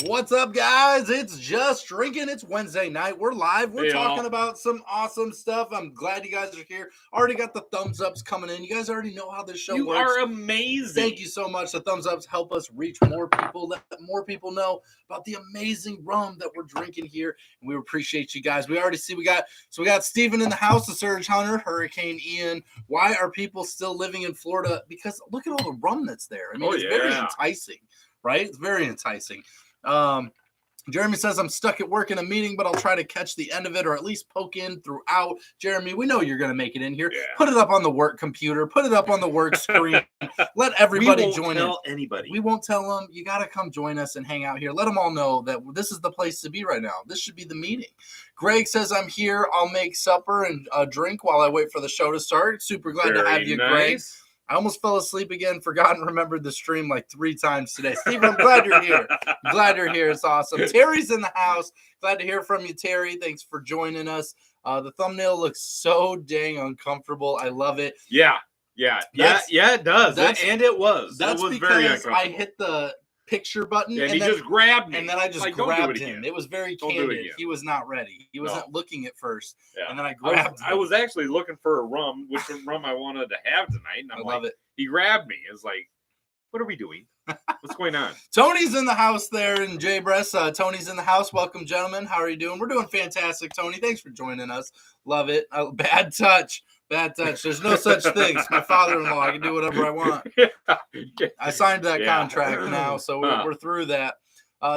What's up, guys? It's Just Drinking. It's Wednesday night. We're live. We're talking about some awesome stuff. I'm glad you guys are here. Already got the thumbs ups coming in. You guys already know how this show works. You are amazing. Thank you so much. The thumbs ups help us reach more people, let more people know about the amazing rum that we're drinking here. And we appreciate you guys. We already see we got Steven in the house, the Surge Hunter, Hurricane Ian. Why are people still living in Florida? Because look at all the rum that's there. I mean, it's very enticing, right? It's very enticing. Jeremy says, I'm stuck at work in a meeting, but I'll try to catch the end of it or at least poke in throughout. Jeremy, we know you're going to make it in here. Yeah. Put it up on the work computer. Put it up on the work screen. Let everybody join in. We won't tell anybody. We won't tell them. You got to come join us and hang out here. Let them all know that this is the place to be right now. This should be the meeting. Greg says, I'm here. I'll make supper and drink while I wait for the show to start. Super glad to have you, Greg. I almost fell asleep again, forgot and remembered the stream like 3 times today. Steven, I'm glad you're here. I'm glad you're here. It's awesome. Terry's in the house. Glad to hear from you, Terry. Thanks for joining us. The thumbnail looks so dang uncomfortable. I love it. Yeah, it does. And it was. That's it was because very uncomfortable. I hit the picture button and he just grabbed me. And then I just grabbed him. It was very candid. He was not ready. He wasn't looking at first. Yeah. And then I grabbed him. I was actually looking for a rum, which rum I wanted to have tonight. And I love it. He grabbed me. It's like, what are we doing? What's going on? Tony's in the house there, and Jay Bress. Tony's in the house. Welcome, gentlemen. How are you doing? We're doing fantastic, Tony. Thanks for joining us. Love it. Bad touch. Bad touch. There's no such thing. It's my father-in-law. I can do whatever I want. I signed that contract now, so we're through that.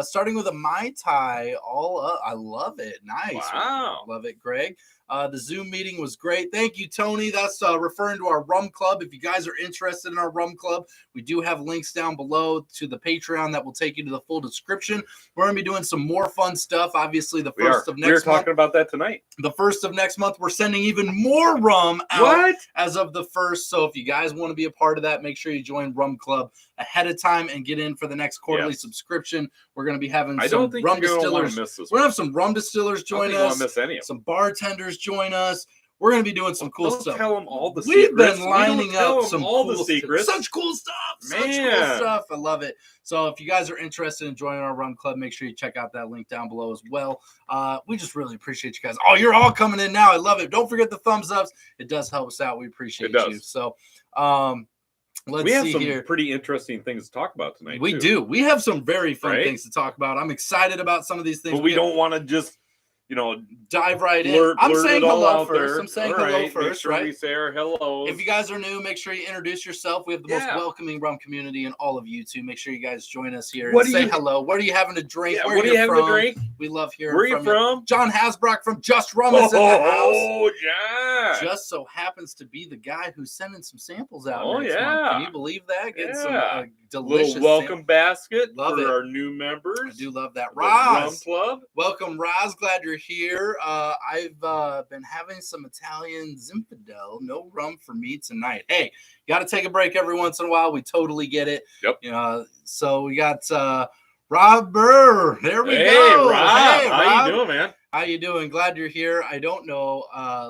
Starting with a Mai Tai. All up. I love it. Nice. Wow. Love it, Greg. The Zoom meeting was great. Thank you, Tony. That's referring to our rum club. If you guys are interested in our rum club, we do have links down below to the Patreon that will take you to the full description. We're going to be doing some more fun stuff. Obviously, the first of next month. We're talking about that tonight. The first of next month, we're sending even more rum out as of the first. So if you guys want to be a part of that, make sure you join Rum Club ahead of time and get in for the next quarterly subscription. We're going to be having some rum distillers. We're going to have some rum distillers join us. Miss any of them. Some bartenders join us. We're going to be doing some cool stuff. Tell them all the secrets. We've been lining up some cool secrets. Such cool stuff. Such cool stuff. I love it. So if you guys are interested in joining our rum club, make sure you check out that link down below as well. We just really appreciate you guys. Oh, you're all coming in now. I love it. Don't forget the thumbs ups. It does help us out. We appreciate you. So we have some pretty interesting things to talk about tonight. We do. We have some very fun things to talk about. I'm excited about some of these things. But we don't want to just dive right in. I'm saying hello first. I'm saying hello first, make sure we say our hello. If you guys are new, make sure you introduce yourself. We have the most welcoming rum community in all of YouTube. Make sure you guys join us here and say hello. What are you having to drink? Where are you having to drink? We love hearing from you. Where are you from? John Hasbrock from Just Rum is in the house. Oh, yeah. Just so happens to be the guy who's sending some samples out next month. Can you believe that? Getting some delicious little welcome basket for our new members. I do love that. Roz. Rum Club. Welcome, Roz. Glad you're here. I've been having some Italian Zinfandel. No rum for me tonight. Hey, you got to take a break every once in a while. We totally get it. Yep. So we got Rob Burr. There we go. Rob. Hey, Rob. How you doing, man? How you doing? Glad you're here. I don't know.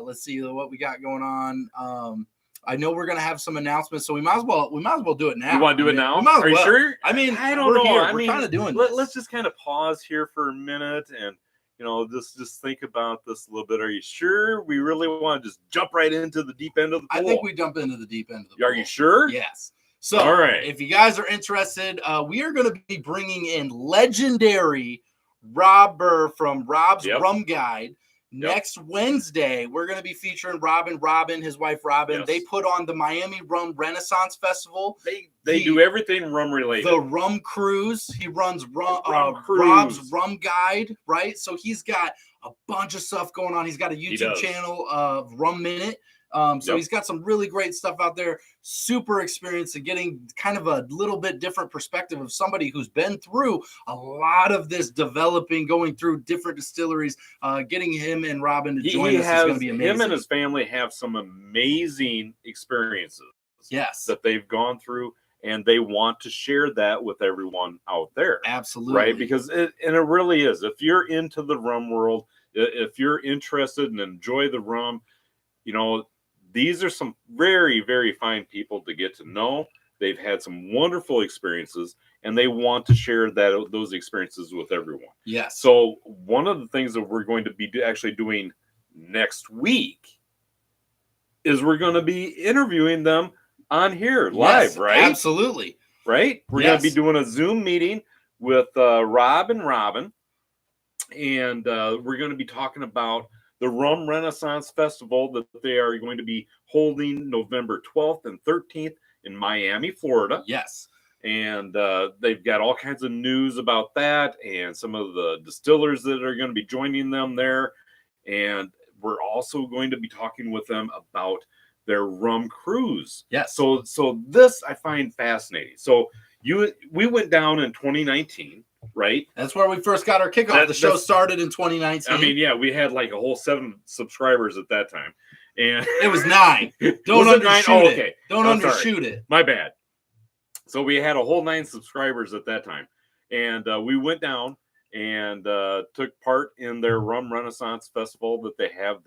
Let's see what we got going on. I know we're gonna have some announcements, so we might as well do it now. You want to do it now? Are you sure? I mean, I don't know. We're kind of doing. Let's just kind of pause here for a minute and just think about this a little bit. Are you sure we really want to just jump right into the deep end of the pool? I think we jump into the deep end of the pool. Are you sure? Yes. So, all right. If you guys are interested, we are going to be bringing in legendary Rob Burr from Rob's Rum Guide. Next Wednesday, we're going to be featuring Robin, his wife Robin. They put on the Miami Rum Renaissance Festival. They do everything rum related. The Rum Cruise. He runs Rob's Rum Guide, right? So he's got a bunch of stuff going on. He's got a YouTube channel of Rum Minute. So he's got some really great stuff out there, super experienced and getting kind of a little bit different perspective of somebody who's been through a lot of this developing, going through different distilleries. Getting him and Robin to join us is going to be amazing. Him and his family have some amazing experiences that they've gone through, and they want to share that with everyone out there. Absolutely. Right? Because it really is. If you're into the rum world, if you're interested and enjoy the rum, these are some very, very fine people to get to know. They've had some wonderful experiences, and they want to share those experiences with everyone. Yes. So one of the things that we're going to be actually doing next week is we're going to be interviewing them on here live, right? Absolutely. Right? We're going to be doing a Zoom meeting with Rob and Robin, and we're going to be talking about the Rum Renaissance Festival that they are going to be holding November 12th and 13th in Miami, Florida. Yes. And they've got all kinds of news about that and some of the distillers that are going to be joining them there. And we're also going to be talking with them about their rum cruise. Yes. So this I find fascinating. So we went down in 2019, right? That's where we first got our kickoff. The show started in 2019. I mean, yeah, we had like a whole 7 subscribers at that time. And it was 9. Don't undershoot it. Don't undershoot it. My bad. So we had a whole 9 subscribers at that time. And we went down and took part in their Rum Renaissance Festival that they have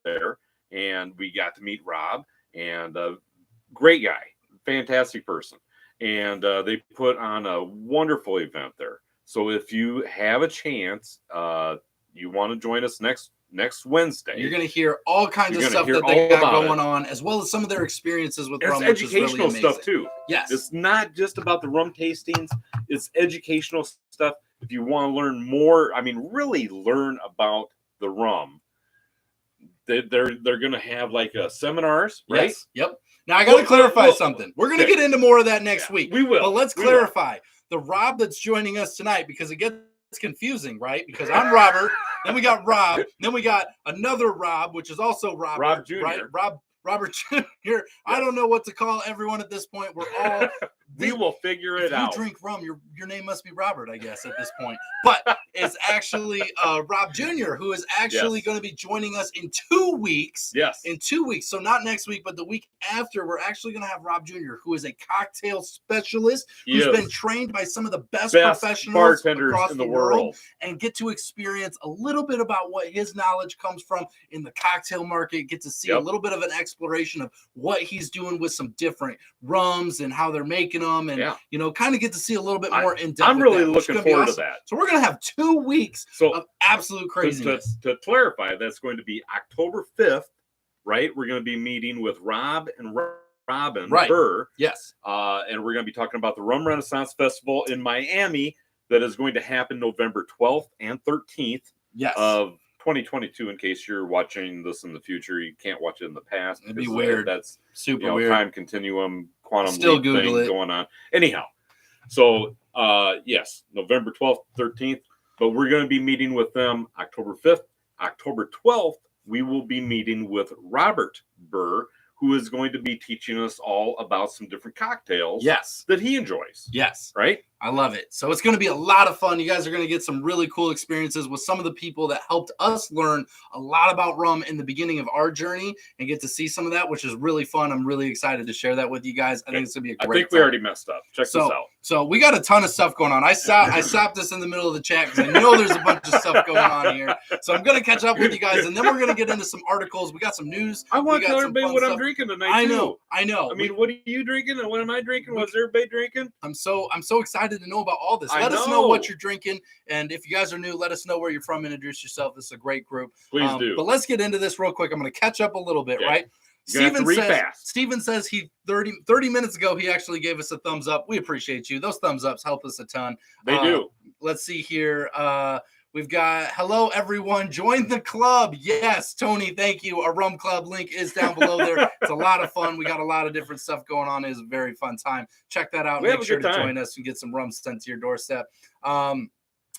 there. And we got to meet Rob, and great guy, fantastic person. And they put on a wonderful event there. So if you have a chance, you want to join us next Wednesday, you're going to hear all kinds of stuff that they got going on, as well as some of their experiences with rum. It's educational stuff too. Yes. It's not just about the rum tastings. It's educational stuff. If you want to learn more, I mean, really learn about the rum, they're going to have like seminars, right? Yes. Yep. Now I got to clarify something. We're going to get into more of that next week. We will. But let's clarify the Rob that's joining us tonight, because it gets confusing, right? Because I'm Robert, then we got Rob, then we got another Rob, which is also Robert, Rob Jr. Right? Robert Jr. Yes. I don't know what to call everyone at this point. We're all we will figure it out. If you drink rum, your name must be Robert, I guess, at this point. But it's actually Rob Jr., who is actually going to be joining us in 2 weeks. Yes. In 2 weeks. So not next week, but the week after, we're actually going to have Rob Jr., who is a cocktail specialist, who's been trained by some of the best professionals bartenders across in the world, and get to experience a little bit about what his knowledge comes from in the cocktail market, get to see a little bit of an exploration of what he's doing with some different rums and how they're making them, and kind of get to see a little bit more in depth. I'm really looking forward to that. So we're going to have 2 weeks of absolute craziness. To clarify, that's going to be October 5th, right? We're going to be meeting with Rob and Robin Burr. Yes. And we're going to be talking about the Rum Renaissance Festival in Miami that is going to happen November 12th and 13th of 2022. In case you're watching this in the future, you can't watch it in the past. It'd be weird. That's super weird. Time continuum, quantum Still leap Google thing it. going on. Anyhow, so yes, November 12th, 13th. But we're going to be meeting with them October 5th. October 12th, we will be meeting with Robert Burr, who is going to be teaching us all about some different cocktails that he enjoys. Yes. Right? I love it. So it's going to be a lot of fun. You guys are going to get some really cool experiences with some of the people that helped us learn a lot about rum in the beginning of our journey, and get to see some of that, which is really fun. I'm really excited to share that with you guys. I think it's going to be a great we already messed up. Check this out. So we got a ton of stuff going on. I stopped this in the middle of the chat because I know there's a bunch of stuff going on here. So I'm going to catch up with you guys, and then we're going to get into some articles. We got some news. I want to tell everybody what I'm drinking tonight. I know. I mean, what are you drinking and what am I drinking? What's everybody drinking? I'm so excited to know about all this. Let us know what you're drinking, and if you guys are new, let us know where you're from. Introduce yourself. This is a great group. Please do. But let's get into this real quick. I'm going to catch up a little bit, right? Steven says he 30 minutes ago he actually gave us a thumbs up. We appreciate you. Those thumbs ups help us a ton. They do. Let's see here. We've got hello everyone. Join the club. Yes, Tony, thank you. Our rum club link is down below there. It's a lot of fun. We got a lot of different stuff going on. It's a very fun time. Check that out. Make sure to join us and get some rum sent to your doorstep.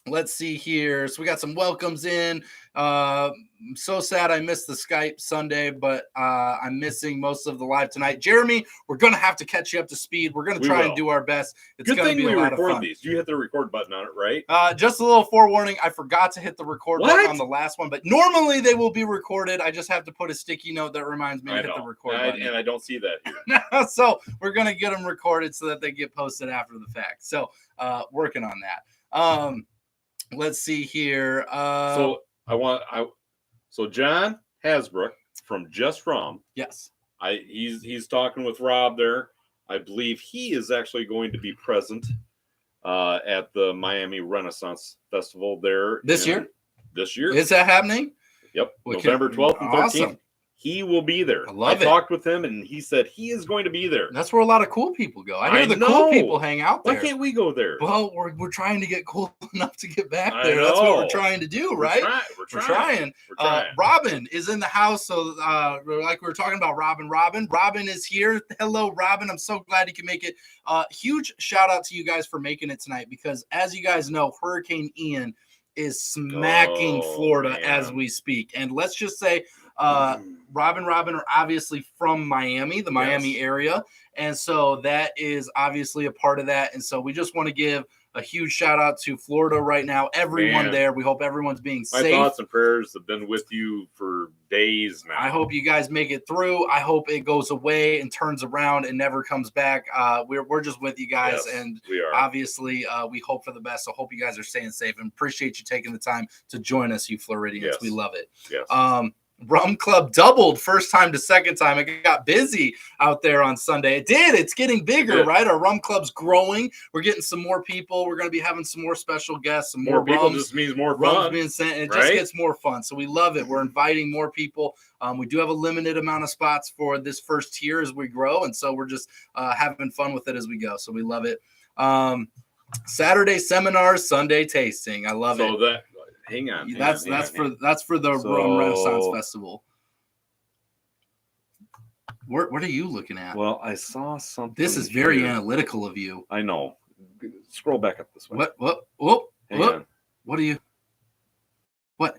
Let's see here. So we got some welcomes in. I'm so sad I missed the Skype Sunday, but I'm missing most of the live tonight. Jeremy, we're going to have to catch you up to speed. We're going to try and do our best. It's going to be a lot of fun. These. You hit the record button on it, right? Just a little forewarning. I forgot to hit the record button on the last one, but normally they will be recorded. I just have to put a sticky note that reminds me to hit the record button. And I don't see that here. So we're going to get them recorded so that they get posted after the fact. So working on that. Let's see here. So John Hasbrook from Just Rum. Yes. He's talking with Rob there. I believe he is actually going to be present at the Miami Renaissance Festival there This year. This year. Is that happening? Yep. November 12th and 13th. Awesome. He will be there. I love it. Talked with him, and he said he is going to be there. That's where a lot of cool people go. I hear the know. cool people hang out there. Why can't we go there? Well, we're trying to get cool enough to get back there. That's what we're trying to do, right? We're trying. Robin is in the house. So like we were talking about Robin. Robin is here. Hello, Robin. I'm so glad you can make it. Huge shout out to you guys for making it tonight, because as you guys know, Hurricane Ian is smacking Florida as we speak. And let's just say Robin are obviously from Miami, the Miami area. And so that is obviously a part of that. And so we just want to give a huge shout out to Florida right now. Everyone there. We hope everyone's being safe. My thoughts and prayers have been with you for days now. I hope you guys make it through. I hope it goes away and turns around and never comes back. We're just with you guys. Yes, and we are. Obviously we hope for the best. So hope you guys are staying safe, and appreciate you taking the time to join us, you Floridians. Yes. We love it. Yes. Rum Club doubled first time to second time. It got busy out there on Sunday. It did. It's getting bigger, right? Our Rum Club's growing. We're getting some more people. We're going to be having some more special guests, some more people rums. just means more Rums fun. being sent, and it just gets more fun. So we love it. We're inviting more people. We do have a limited amount of spots for this first tier as we grow, and so we're just having fun with it as we go. So we love it. Saturday seminars, Sunday tasting. I love it. So hang on. That's for the Rum Renaissance Festival. What are you looking at? Well, I saw something. This is very analytical of you. I know. Scroll back up this way. What are you? What?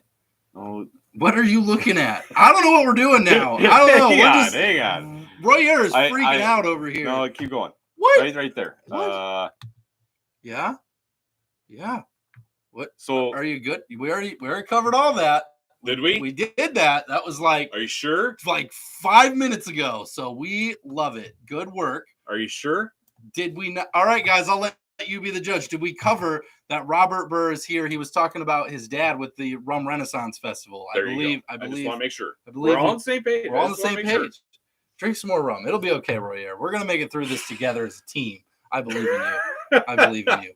Oh, what are you looking at? I don't know what we're doing now. I don't know. Hang on. Royer is freaking out over here. No, keep going. What? Right there. What? Yeah. What? So are you good? We already covered all that. Did we? We did that. That was like. Are you sure? Like 5 minutes ago. So we love it. Good work. Are you sure? Did we not? All right, guys. I'll let you be the judge. Did we cover that Robert Burr is here? He was talking about his dad with the Rum Renaissance Festival. I believe. I just want to make sure. I believe we're all on the same page. We're all on the same page. Sure. Drink some more rum. It'll be okay, Royer. We're gonna make it through this together as a team. I believe in you. I believe in you.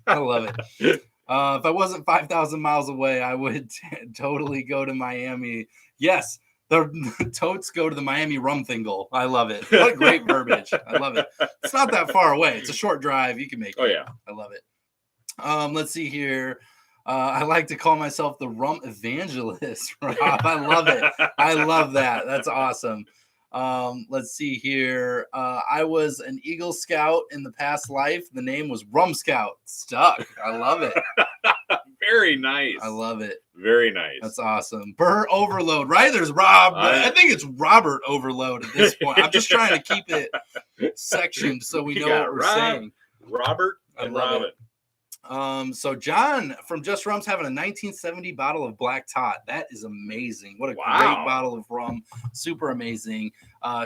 I love it. If I wasn't 5,000 miles away, I would totally go to Miami. Yes, the totes go to the Miami Rum Thingle. I love it. What great verbiage. I love it. It's not that far away. It's a short drive. You can make it. Oh, yeah. I love it. Let's see here. I like to call myself the rum evangelist, Rob. I love it. I love that. That's awesome. Let's see here. I was an Eagle Scout in the past life. The name was Rum Scout. Stuck. I love it. Very nice. I love it. Very nice. That's awesome. Burr Overload, right? There's Rob. I think it's Robert Overload at this point. I'm just trying to keep it sectioned so we know what we're saying. Robert and Robin. So John from Just Rum's having a 1970 bottle of Black Tot. That is amazing. What a great bottle of rum. Super amazing.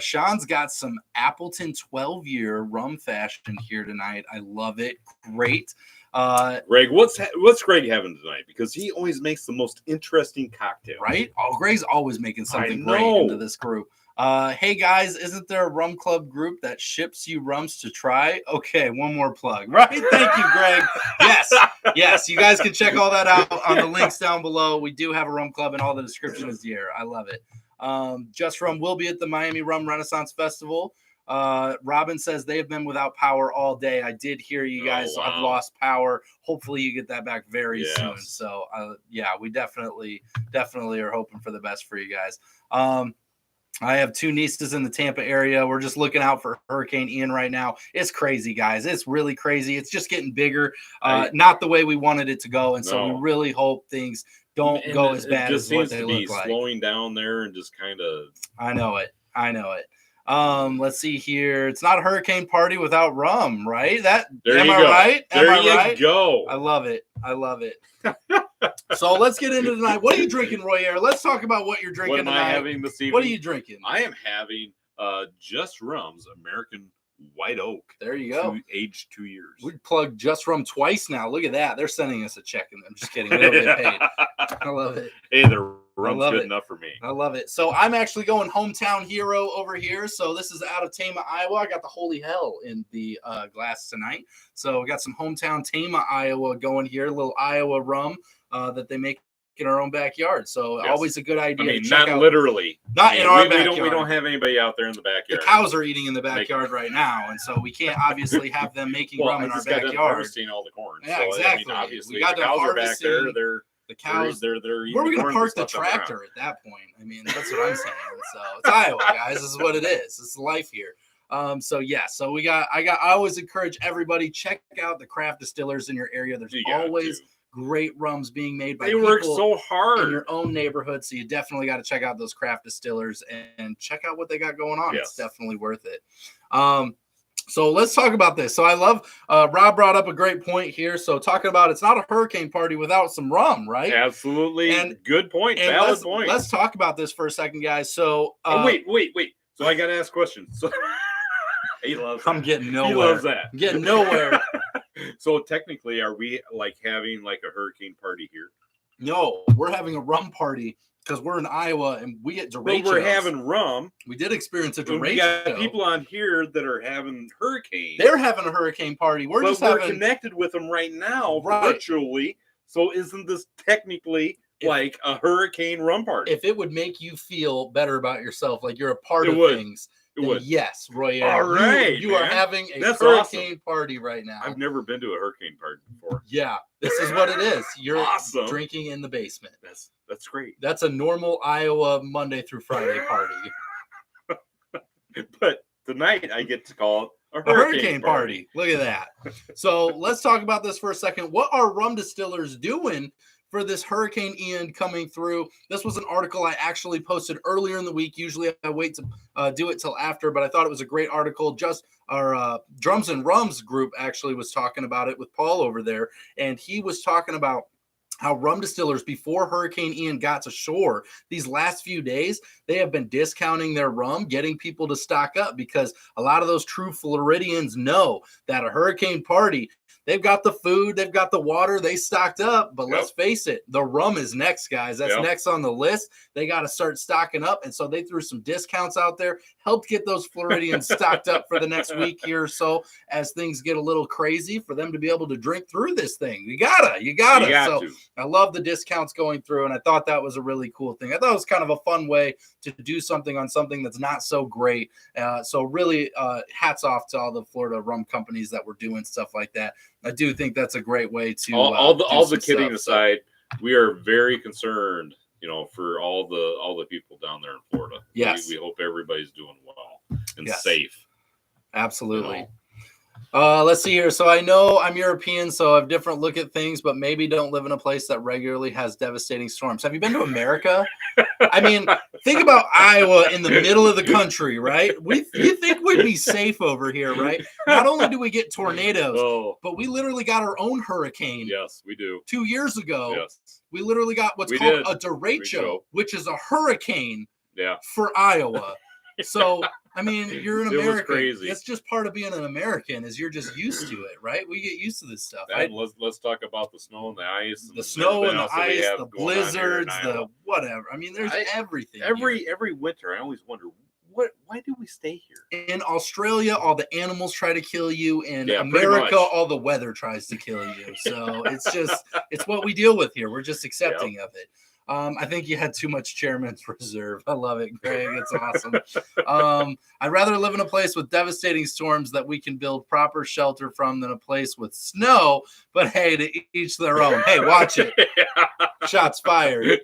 Sean's got some Appleton 12-year rum fashion here tonight. I love it. Great. Greg, what's Greg having tonight? Because he always makes the most interesting cocktail. Right? Oh, Greg's always making something great into this group. Hey guys, isn't there a rum club group that ships you rums to try? Okay, one more plug. Right? Thank you, Greg. Yes. You guys can check all that out on the links down below. We do have a rum club, and all the description is here. I love it. Just Rum will be at the Miami Rum Renaissance Festival. Robin says they have been without power all day. I did hear you guys have lost power. Hopefully you get that back very soon. So we definitely are hoping for the best for you guys. I have two nieces in the Tampa area. We're just looking out for Hurricane Ian right now. It's crazy, guys. It's really crazy. It's just getting bigger. Not the way we wanted it to go. And so we really hope things don't go as bad as what they look like. Slowing down there and just kind of. I know it. Let's see here. It's not a hurricane party without rum, right? Am I right? There you go. I love it. So let's get into tonight. What are you drinking, Royer? Let's talk about what you're drinking tonight. What am I having this evening? What are you drinking? I am having Just Rum's American White Oak. There you go. Aged 2 years. We plugged Just Rum twice now. Look at that. They're sending us a check. I'm just kidding. We don't get paid. I love it. Hey, they're rum's good enough for me. I love it. So I'm actually going hometown hero over here. So this is out of Tama, Iowa. I got the Holy Hell in the glass tonight. So we got some hometown Tama, Iowa going here. A little Iowa rum that they make in our own backyard. So always a good idea. I mean, not literally. Not in our backyard. We don't have anybody out there in the backyard. The cows are eating in the backyard right now, and so we can't obviously have them making rum in our backyard. Harvesting all the corn. Yeah, so, exactly. I mean, obviously, we got the cows are back there. The cows. They're where are we going to park the tractor at that point? I mean, that's what I'm saying. So it's Iowa, guys. This is what it is. This is life here. So I always encourage everybody, check out the craft distillers in your area. There's always great rums being made by people. They work so hard in your own neighborhood. So you definitely got to check out those craft distillers and check out what they got going on. It's definitely worth it. So let's talk about this. So I love Rob brought up a great point here. So talking about it's not a hurricane party without some rum, right? Absolutely. And good point. Valid point. Let's talk about this for a second, guys. So wait. So I got to ask questions. So he loves that. I'm getting nowhere. He loves that. I'm getting nowhere. So technically, are we like having like a hurricane party here? No, we're having a rum party because we're in Iowa and we get derechos. But we're having rum. We did experience a derecho. We got people on here that are having hurricanes. They're having a hurricane party. We're connected with them right now virtually. So isn't this technically like a hurricane rum party? If it would make you feel better about yourself, like you're a part of things. Yes, Roy. All right, you are having a hurricane party right now. I've never been to a hurricane party before. Yeah, this is what it is. You're drinking in the basement. That's great. That's a normal Iowa Monday through Friday party. But tonight I get to call it a hurricane party. Look at that. So let's talk about this for a second. What are rum distillers doing for this Hurricane Ian coming through? This was an article I actually posted earlier in the week. Usually I wait to do it till after, but I thought it was a great article. Just our Drums and Rums group actually was talking about it with Paul over there, and he was talking about how rum distillers, before Hurricane Ian got to shore, these last few days, they have been discounting their rum, getting people to stock up, because a lot of those true Floridians know that a hurricane party, they've got the food, they've got the water, they stocked up. But let's face it, the rum is next, guys. That's next on the list. They got to start stocking up. And so they threw some discounts out there, helped get those Floridians stocked up for the next week here or so as things get a little crazy for them to be able to drink through this thing. You gotta. So I love the discounts going through, and I thought that was a really cool thing. I thought it was kind of a fun way to do something on something that's not so great. So really hats off to all the Florida rum companies that were doing stuff like that. I do think that's a great way to all the kidding aside, we are very concerned, for all the people down there in Florida. Yes, we hope everybody's doing well and safe. Absolutely. Let's see here. So I know I'm European, so I have different look at things, but maybe don't live in a place that regularly has devastating storms. Have you been to America? I mean, think about Iowa in the middle of the country, right? You think we'd be safe over here, right? Not only do we get tornadoes, but we literally got our own hurricane. Yes, we do. 2 years ago, yes. We literally got what's called a derecho, which is a hurricane for Iowa. So, I mean, you're an American. It was crazy. It's just part of being an American, is you're just used to it, right? We get used to this stuff. Let's talk about the snow and the ice. The snow and the ice, the blizzards, the whatever. I mean, there's everything. Every winter, I always wonder, why do we stay here? In Australia, all the animals try to kill you. In America, all the weather tries to kill you. So it's what we deal with here. We're just accepting of it. I think you had too much chairman's reserve. I love it, Greg. It's awesome. I'd rather live in a place with devastating storms that we can build proper shelter from than a place with snow. But hey, to each their own. Hey, watch it. Shots fired.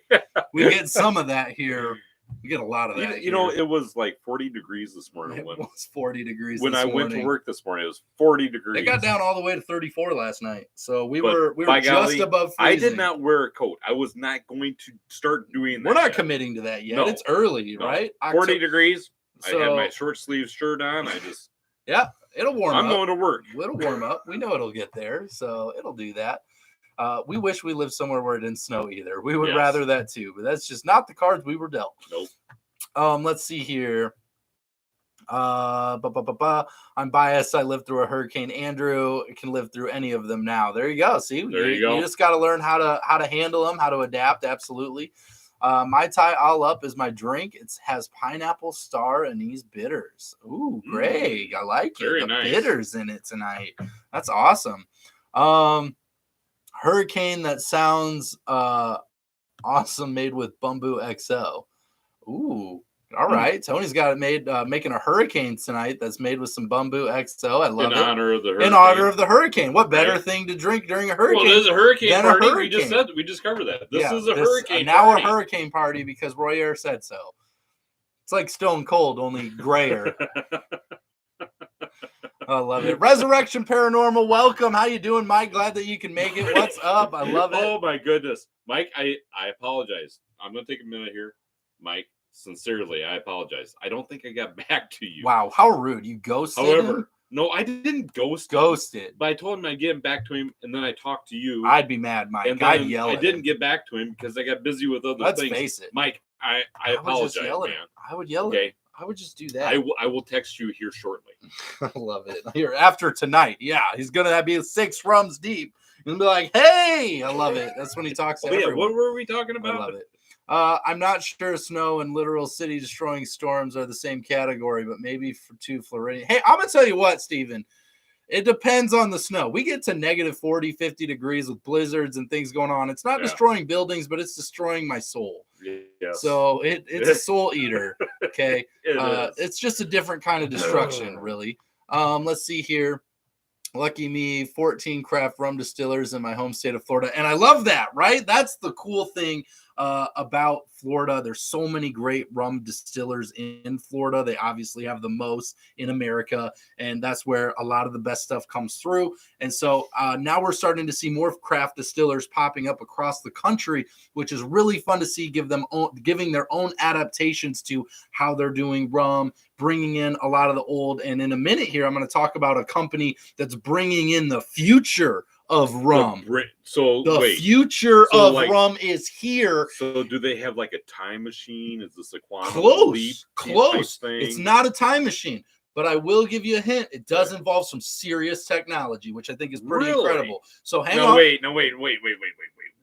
We get some of that here. We get a lot of that. It was like 40 degrees this morning. It was 40 degrees when I went to work this morning. It was 40 degrees. It got down all the way to 34 last night. So we were just above freezing. I did not wear a coat. I was not going to start doing that. We're not committing to that yet. No. It's early, right? 40 degrees. So, I had my short sleeve shirt on. It'll warm up. I'm going to work. It'll warm up. We know it'll get there. So it'll do that. We wish we lived somewhere where it didn't snow either. We would rather that too, but that's just not the cards we were dealt. Nope. Let's see here. I'm biased. I lived through a Hurricane Andrew. I can live through any of them now. There you go. See, there you go. You just got to learn how to handle them, how to adapt. Absolutely. Mai Tai All Up is my drink. It has pineapple, star, anise bitters. Ooh, Greg, I like it. Very The nice. bitters in it tonight. That's awesome. Hurricane that sounds awesome, made with Bamboo XO. Ooh. All right, Tony's got it made, making a hurricane tonight that's made with some Bamboo XO. I love it. In honor of the hurricane. In honor of the hurricane. What better thing to drink during a hurricane? Well, it is a hurricane than party. A hurricane. We just covered that. This is a hurricane now party. A hurricane party because Royer said so. It's like Stone Cold, only grayer. I love it. Resurrection Paranormal, welcome. How you doing, Mike? Glad that you can make it. What's up? I love it. Oh my goodness, Mike. I apologize. I'm gonna take a minute here, Mike. Sincerely, I apologize. I don't think I got back to you. Wow, how rude. You ghosted him? No, I didn't ghost it. But I told him I'd get back to him, and then I talked to you. I'd be mad, Mike. And I'd yell at him. I didn't get back to him because I got busy with other things. Let's face it. Mike, I apologize, man. I would yell at him. I would just do that. I will text you here shortly. I love it. Here, after tonight, yeah. He's going to be 6 rums deep. And be like, hey! I love it. That's when he talks to everyone. What were we talking about? I love it. I'm not sure snow and literal city-destroying storms are the same category, but maybe for 2 Floridian. Hey, I'm going to tell you what, Steven. It depends on the snow. We get to negative 40, 50 degrees with blizzards and things going on. It's not destroying buildings, but it's destroying my soul. Yes. So it's a soul eater, okay? It's just a different kind of destruction, really. Let's see here. Lucky me, 14 craft rum distillers in my home state of Florida. And I love that, right? That's the cool thing about Florida. There's so many great rum distillers in Florida. They obviously have the most in America, and that's where a lot of the best stuff comes through. And so now we're starting to see more craft distillers popping up across the country, which is really fun to see, giving their own adaptations to how they're doing rum, bringing in a lot of the old. And in a minute here, I'm going to talk about a company that's bringing in the future of rum. The future of rum is here. So do they have like a time machine? Is this a quantum close thing? It's not a time machine, but I will give you a hint. It does involve some serious technology, which I think is pretty incredible. So hang on. Wait.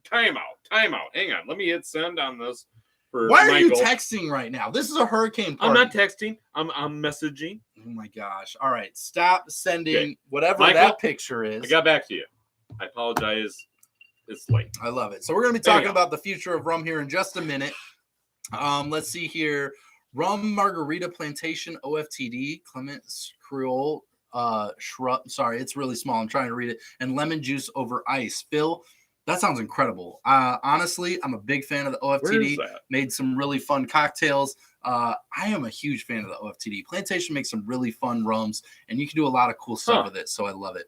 Time out. Hang on. Let me hit send on this. Why are you texting right now? This is a hurricane party. I'm not texting. I'm messaging. Oh my gosh. All right. Stop sending whatever that picture is. I got back to you. I apologize. It's late. I love it. So we're going to be talking about the future of rum here in just a minute. Let's see here. Rum Margarita Plantation OFTD, Clements Creole Shrub. Sorry, it's really small. I'm trying to read it. And lemon juice over ice. Phil, that sounds incredible. Honestly, I'm a big fan of the OFTD. Where is that? Made some really fun cocktails. I am a huge fan of the OFTD. Plantation makes some really fun rums, and you can do a lot of cool stuff with it. So I love it.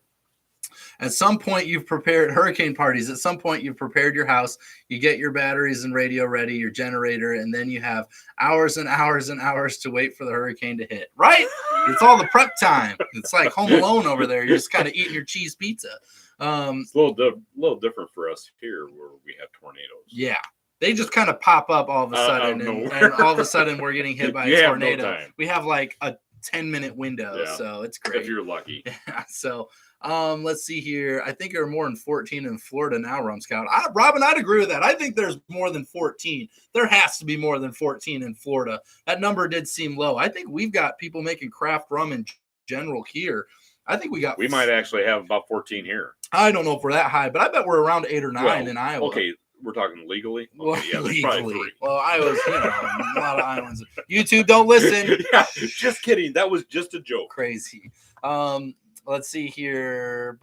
At some point, you've prepared hurricane parties. At some point, you've prepared your house. You get your batteries and radio ready, your generator, and then you have hours and hours and hours to wait for the hurricane to hit. Right? It's all the prep time. It's like Home Alone over there. You're just kind of eating your cheese pizza. It's a little different for us here where we have tornadoes. Yeah. They just kind of pop up all of a sudden, and all of a sudden we're getting hit by a tornado. We have like a 10-minute window, so it's great. If you're lucky. Yeah, so let's see here. I think there are more than 14 in Florida now, Rum Scout. Robin, I'd agree with that. I think there's more than 14. There has to be more than 14 in Florida. That number did seem low. I think we've got people making craft rum in general here. I think we might actually have about 14 here. I don't know if we're that high, but I bet we're around 8 or 9 in Iowa. Okay, we're talking legally. Well, legally. Well, Iowa's, a lot of Iowans. YouTube, don't listen. Yeah, just kidding. That was just a joke. Crazy. Let's see here.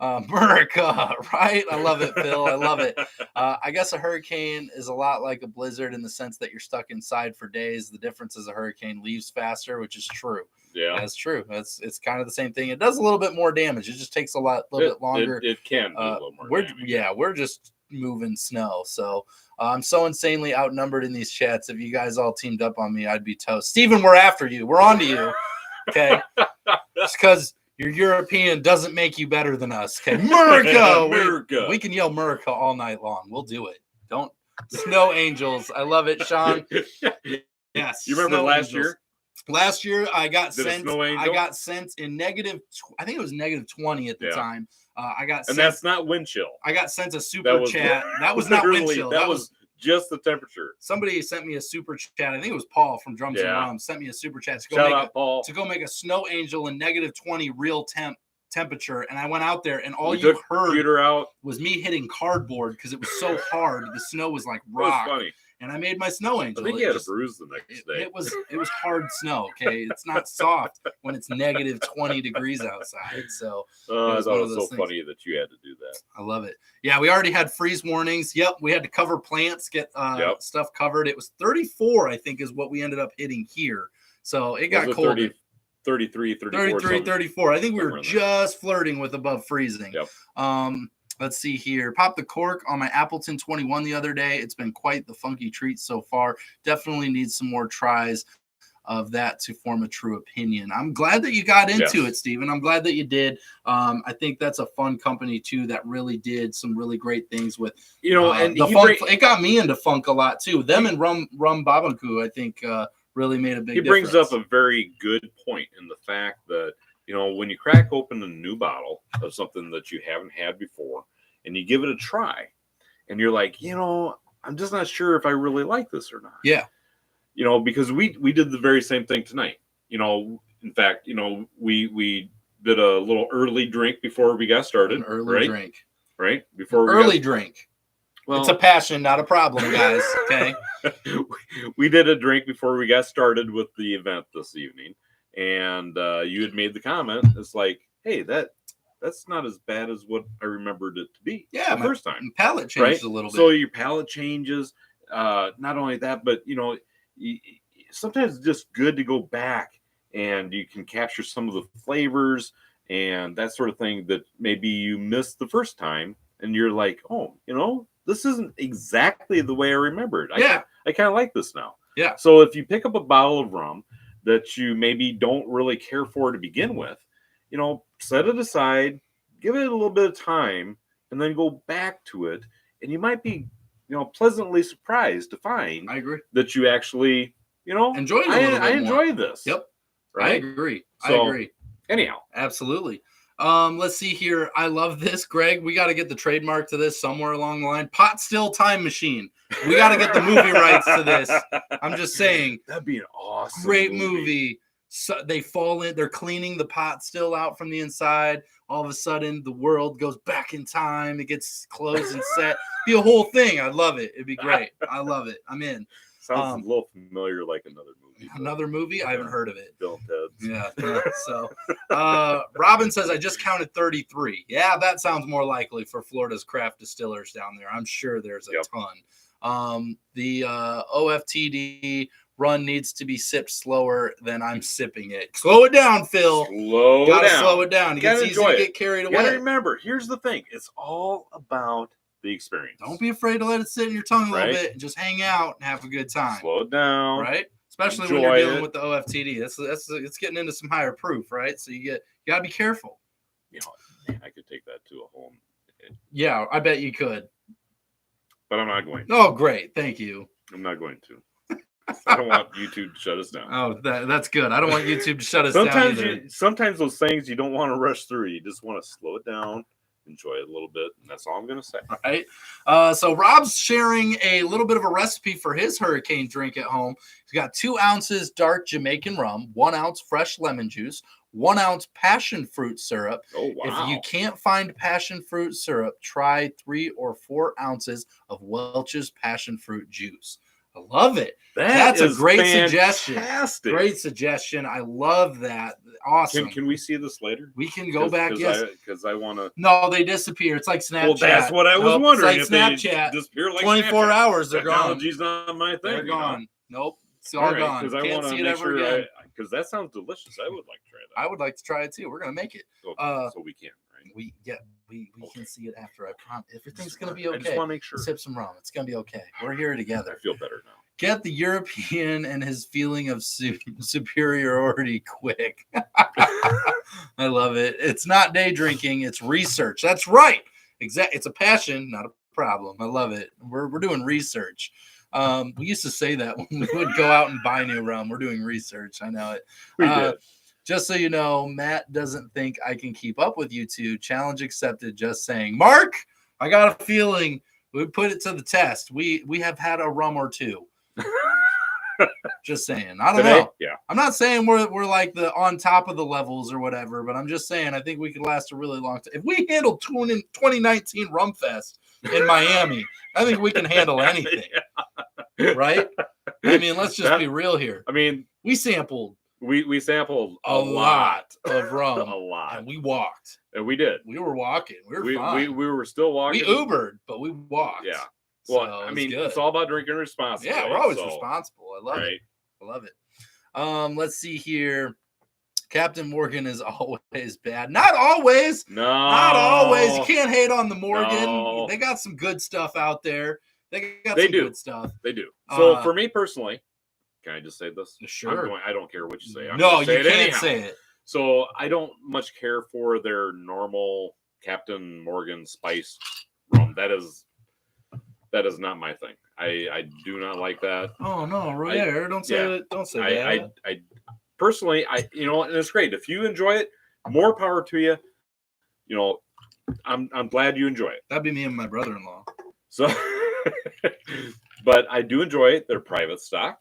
America, right? I love it, Phil. I love it. I guess a hurricane is a lot like a blizzard in the sense that you're stuck inside for days. The difference is a hurricane leaves faster, which is true. Yeah, that's true. It's kind of the same thing. It does a little bit more damage. It just takes a little bit longer. It can do a little more damage. We're just moving snow. So I'm so insanely outnumbered in these chats. If you guys all teamed up on me, I'd be toast. Steven, we're after you. We're on to you. Okay. Just because you're European doesn't make you better than us. Okay. America. We can yell America all night long. We'll do it. Don't. Snow angels. I love it, Sean. Yes. You remember last year? Last year, I got sent in negative. I think it was negative 20 at the time. And that's not wind chill. I got sent a super chat. That was not wind chill. That was just the temperature. Somebody sent me a super chat. I think it was Paul from Drums and Rum. Sent me a super chat to go make a snow angel in -20 real temperature. And I went out there, and all you heard was me hitting cardboard because it was so hard. The snow was like rock. That was funny. And I made my snow angel. I think he had a bruise the next day. It was hard snow. Okay, it's not soft when it's -20 degrees outside. So I thought it was so funny that you had to do that. I love it. Yeah, we already had freeze warnings. Yep, we had to cover plants, get stuff covered. It was 34, I think, is what we ended up hitting here. So it got cold. 33, 34. I think we were just flirting with above freezing. Yep. Let's see here. Popped the cork on my Appleton 21 the other day. It's been quite the funky treat so far. Definitely needs some more tries of that to form a true opinion. I'm glad that you got into it, Stephen. I'm glad that you did. I think that's a fun company too that really did some really great things with, and the funk. It got me into funk a lot too. Them and Rum Babanku, I think, really made a big difference. He brings up a very good point in the fact that, when you crack open a new bottle of something that you haven't had before and you give it a try and you're like, I'm just not sure if I really like this or not. Yeah. Because we did the very same thing tonight. In fact, we did a little early drink before we got started. An early drink. Right? Before drink. Well, it's a passion, not a problem, guys. Okay. We did a drink before we got started with the event this evening. And you had made the comment, it's like, hey, that's not as bad as what I remembered it to be the first time. Palate changed a little bit. So your palate changes. Not only that, but, sometimes it's just good to go back and you can capture some of the flavors and that sort of thing that maybe you missed the first time. And you're like, oh, this isn't exactly the way I remembered. I kind of like this now. Yeah. So if you pick up a bottle of rum that you maybe don't really care for to begin with, set it aside, give it a little bit of time, and then go back to it. And you might be, pleasantly surprised to find that you actually, enjoy it a little bit more. Enjoy this. Yep. Right? I agree. Anyhow. Absolutely. Let's see here. I love this, Greg. We got to get the trademark to this somewhere along the line. Pot Still Time Machine. We got to get the movie rights to this. I'm just saying. That'd be an awesome great movie. So they fall in. They're cleaning the pot still out from the inside. All of a sudden, the world goes back in time. It gets closed and set. Be a whole thing. I'd love it. It'd be great. I love it. I'm in. Sounds a little familiar, like another movie. Another movie? I haven't heard of it. Bill and Ted's. Yeah. So, Robin says, I just counted 33. Yeah, that sounds more likely for Florida's craft distillers down there. I'm sure there's a ton. The OFTD run needs to be sipped slower than I'm sipping it. Slow it down, Phil. Slow it down. It gets easy to get carried away. You gotta remember, here's the thing. It's all about the experience. Don't be afraid to let it sit in your tongue a little bit and just hang out and have a good time. Slow it down. Right? Especially when you're dealing with the OFTD. That's it's getting into some higher proof, right? So you gotta be careful. I could take that to a home. Yeah, I bet you could. But I'm not going to. Oh, great. Thank you. I'm not going to. I don't want YouTube to shut us down. Oh, that's good. I don't want YouTube to shut us down either. Sometimes those things you don't want to rush through. You just want to slow it down, enjoy it a little bit, and that's all I'm going to say. All right. So Rob's sharing a little bit of a recipe for his hurricane drink at home. He's got 2 ounces dark Jamaican rum, 1 ounce fresh lemon juice, 1 ounce passion fruit syrup. Oh, wow. If you can't find passion fruit syrup, try 3 or 4 ounces of Welch's passion fruit juice. I love it. That's a great suggestion. Great suggestion. I love that. Awesome. Can we see this later? We can go back. Yes, because I want to. No, they disappear. It's like Snapchat. Well, that's what I was wondering. It's like Snapchat. Disappear like 24 Snapchat. hours. They're gone. Technology's not my thing. They're gone. Nope. It's all gone. Because I want to make sure. Because that sounds delicious. I would like to try that. I would like to try it too. We're gonna make it. So we can. Right? We can see it after. I promise. Everything's gonna be okay. I just want to make sure. Sip some rum. It's gonna be okay. We're here together. I feel better now. Get the European and his feeling of superiority quick. I love it. It's not day drinking. It's research. That's right. It's a passion, not a problem. I love it. We're doing research. We used to say that when we would go out and buy new rum. We're doing research. I know it. We did. Just so you know, Matt doesn't think I can keep up with you two. Challenge accepted. Just saying. Mark, I got a feeling We put it to the test. We have had a rum or two. Just saying. I don't know. Yeah. I'm not saying we're like the on top of the levels or whatever, but I'm just saying I think we could last a really long time. If we handle 2019 Rum Fest in Miami, I think we can handle anything. Yeah. Right? I mean, let's just be real here. I mean, we sampled a lot of rum. A lot. And we walked. And we did. We were walking. We were fine. We were still walking. We Ubered, but we walked. Yeah. Well, so I mean, it's all about drinking responsibly. Yeah, we're always responsible. I love it. I love it. Let's see here. Captain Morgan is always bad. Not always. No. Not always. You can't hate on the Morgan. No. They got some good stuff out there. They got some good stuff. They do. So for me personally, can I just say this? Sure. I don't care what you say. No, you can't say it. So I don't much care for their normal Captain Morgan spice rum. That is not my thing. I do not like that. Oh no, Royer, don't say that. Don't say that. I personally, and it's great. If you enjoy it, more power to you. You know, I'm glad you enjoy it. That'd be me and my brother-in-law. So, but I do enjoy it. They're private stock.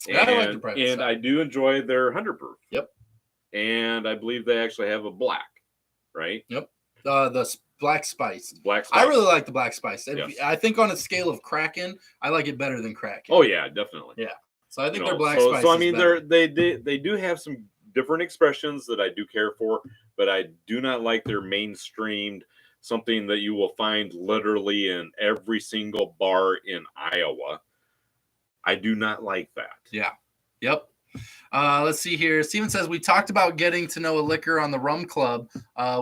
Yeah, I like the private stock. I do enjoy their 100 proof. Yep. And I believe they actually have a black, right? Yep. The black spice. Black spice. I really like the black spice. Yes. I think on a scale of Kraken, I like it better than Kraken. Oh yeah, definitely. Yeah. So I think their black spice. So I mean, they do have some different expressions that I do care for, but I do not like their mainstreamed, something that you will find literally in every single bar in Iowa. I do not like that. Yeah. Yep. Let's see here. Steven says, we talked about getting to know a liquor on the Rum Club.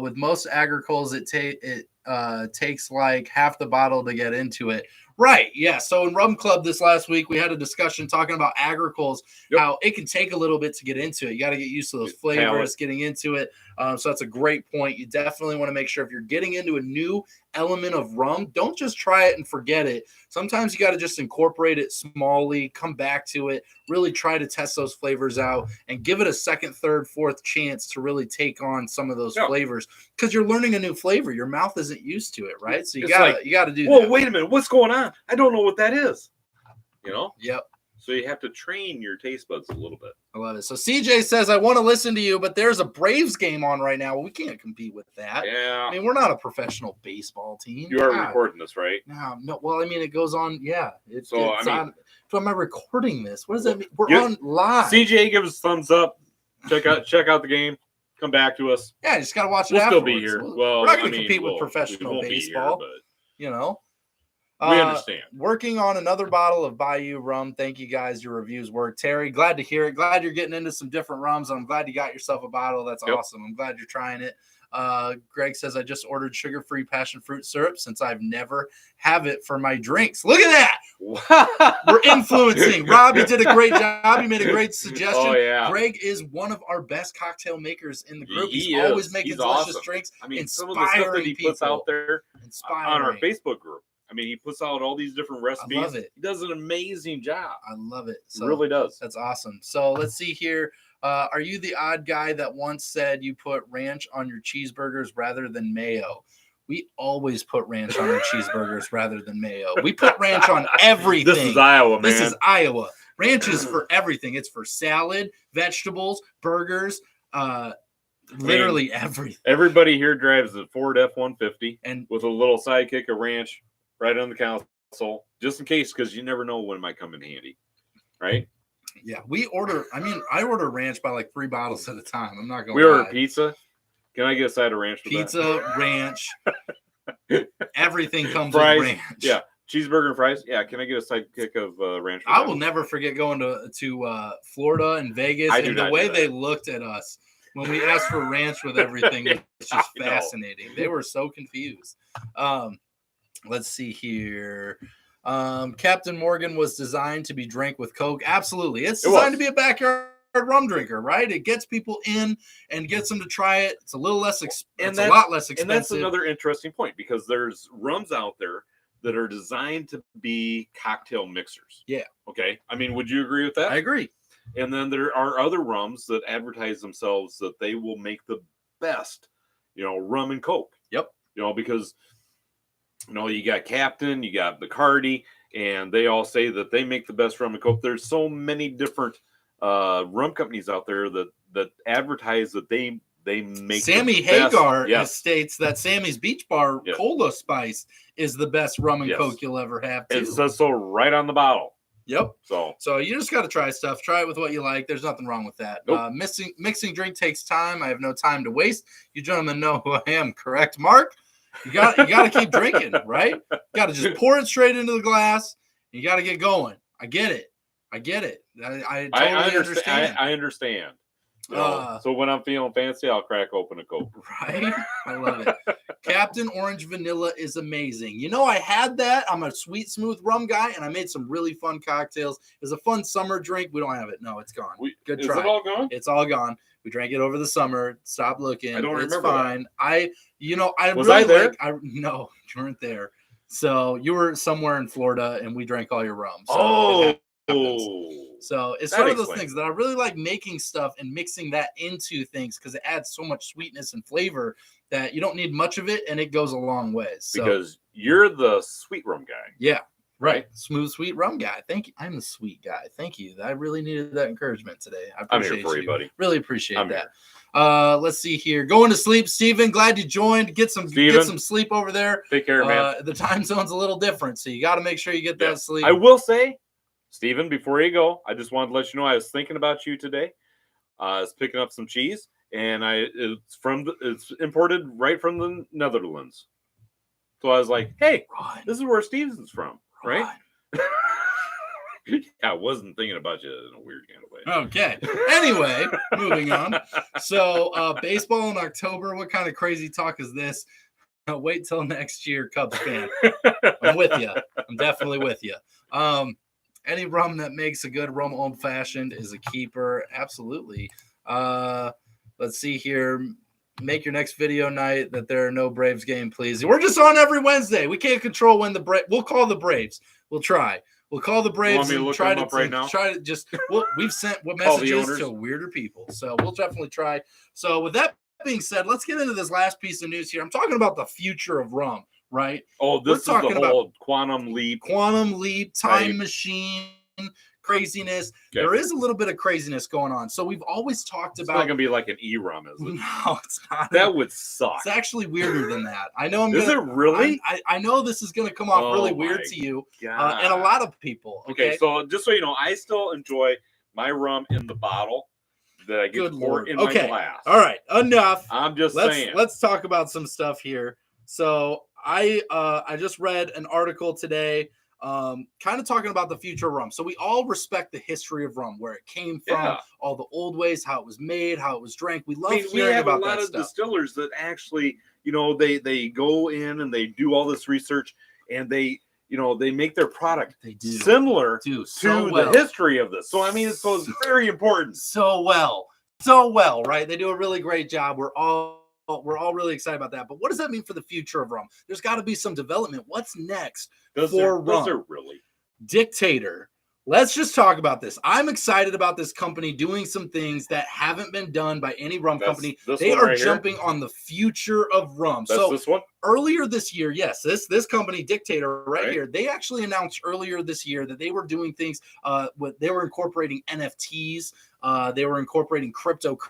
With most agricoles, it takes like half the bottle to get into it. Right. Yeah. So in Rum Club this last week, we had a discussion talking about agricoles, how it can take a little bit to get into it. You got to get used to those flavors, getting into it. So that's a great point. You definitely want to make sure if you're getting into a new element of rum, don't just try it and forget it. Sometimes you got to just incorporate it smallly, come back to it, really try to test those flavors out and give it a second, third, fourth chance to really take on some of those flavors, because you're learning a new flavor. Your mouth isn't used to it, right? So you got to do that. Whoa, wait a minute. What's going on? I don't know what that is. You know? Yep. So you have to train your taste buds a little bit. I love it. So CJ says, I want to listen to you, but there's a Braves game on right now. Well, we can't compete with that. Yeah. I mean, we're not a professional baseball team. You are recording this, right? No. Well, I mean, it goes on. Yeah. So am I recording this? What does that mean? We're on live. CJ, give us a thumbs up. Check out the game. Come back to us. Yeah, you just got to watch it We'll afterwards. still be here. We're not going to compete with professional baseball. Here, you know. We understand. Working on another bottle of Bayou rum. Thank you guys. Your reviews work. Terry, glad to hear it. Glad you're getting into some different rums. I'm glad you got yourself a bottle. That's awesome. I'm glad you're trying it. Greg says, I just ordered sugar-free passion fruit syrup since I've never have it for my drinks. Look at that. We're influencing. Robbie did a great job. He made a great suggestion. Oh, yeah. Greg is one of our best cocktail makers in the group. He's is. always making delicious drinks. I mean, some of the stuff that he puts out there on our Inspiring. Facebook group. I mean, he puts out all these different recipes. I love it. He does an amazing job. I love it. He really does. That's awesome. So let's see here. Are you the odd guy that once said you put ranch on your cheeseburgers rather than mayo? We always put ranch on our cheeseburgers rather than mayo. We put ranch on everything. This is Iowa, man. This is Iowa. Ranch is for everything. It's for salad, vegetables, burgers, literally everything. Everybody here drives a Ford F-150 and with a little sidekick of ranch right on the console, just in case, because you never know when it might come in handy, right? Yeah, I order ranch by like 3 bottles at a time. I'm not going to We order pizza. Can I get a side of ranch with that? Ranch. Everything comes fries, with ranch. Yeah. Cheeseburger and fries. Yeah. Can I get a sidekick of ranch? I will never forget going to Florida and Vegas and the way they looked at us when we asked for ranch with everything. It's just fascinating. They were so confused. Let's see here. Captain Morgan was designed to be drank with Coke. Absolutely. It's designed to be a backyard rum drinker, right? It gets people in and gets them to try it. It's a little less it's a lot less expensive. And that's another interesting point, because there's rums out there that are designed to be cocktail mixers. Yeah. Okay. I mean, would you agree with that? I agree. And then there are other rums that advertise themselves that they will make the best, rum and Coke. Yep. Because You got Captain, you got Bacardi, and they all say that they make the best rum and coke. There's so many different rum companies out there that advertise that they make. Sammy Hagar states that Sammy's Beach Bar Cola Spice is the best rum and coke you'll ever have too. It says so right on the bottle. Yep. So you just got to try stuff. Try it with what you like. There's nothing wrong with that. Nope. Mixing drink takes time. I have no time to waste. You gentlemen know who I am, correct, Mark? You got to keep drinking, right? You got to just pour it straight into the glass. You got to get going. I get it. I totally understand. I understand. So when I'm feeling fancy, I'll crack open a Coke. Right? I love it. Captain Orange Vanilla is amazing. I had that. I'm a sweet, smooth rum guy, and I made some really fun cocktails. It was a fun summer drink. We don't have it. No, it's gone. Good try. Is it all gone? It's all gone. We drank it over the summer. Stop looking. I don't remember. It's fine. That. Was I there? No, you weren't there. So you were somewhere in Florida, and we drank all your rum. So it's one of those things that I really like, making stuff and mixing that into things, because it adds so much sweetness and flavor that you don't need much of it, and it goes a long ways. So, because you're the sweet rum guy. Yeah, right. Smooth, sweet rum guy. Thank you. I'm the sweet guy. Thank you. I really needed that encouragement today. I'm here for you, buddy. Really appreciate that. Let's see here. Going to sleep, Steven. Glad you joined. Get some sleep over there. Take care, man. The time zone's a little different, so you got to make sure you get that sleep. I will say, Steven, before you go, I just wanted to let you know I was thinking about you today. I was picking up some cheese, and it's imported right from the Netherlands. So I was like, hey, this is where Steven's from, right? I wasn't thinking about you in a weird kind of way. Okay. Anyway, moving on. So baseball in October, what kind of crazy talk is this? Wait till next year, Cubs fan. I'm with you. I'm definitely with you. Any rum that makes a good rum old-fashioned is a keeper. Absolutely. Let's see here. Make your next video night that there are no Braves game, please. We're just on every Wednesday. We can't control when we'll call the Braves. We'll try. We'll call the Braves and try to just we've sent messages to weirder people. So we'll definitely try. So with that being said, let's get into this last piece of news here. I'm talking about the future of rum. Right? Oh, this is the whole quantum leap, time machine craziness. Okay. There is a little bit of craziness going on. So we've always talked about. It's not gonna be like an e-rum, is it? No, it's not. That would suck. It's actually weirder than that. I know. Is it really? I know this is gonna come off really weird to you and a lot of people. Okay, so just so you know, I still enjoy my rum in the bottle that I get poured in my glass. All right, enough. I'm just saying. Let's talk about some stuff here. So I just read an article today, kind of talking about the future of rum. So we all respect the history of rum, where it came from, all the old ways, how it was made, how it was drank. We love hearing about that stuff. We have a lot of distillers that actually, they go in and they do all this research, and they make their product similar to the history of this. So I mean, it's very important. So well, right? They do a really great job. We're all really excited about that. But what does that mean for the future of rum? There's got to be some development. What's next for rum? Does there really? Dictator. Let's just talk about this. I'm excited about this company doing some things that haven't been done by any rum company. They are jumping on the future of rum. That's this one? Earlier this year, yes, this company, Dictator, right here, they actually announced earlier this year that they were doing things. They were incorporating NFTs. They were incorporating cryptocurrency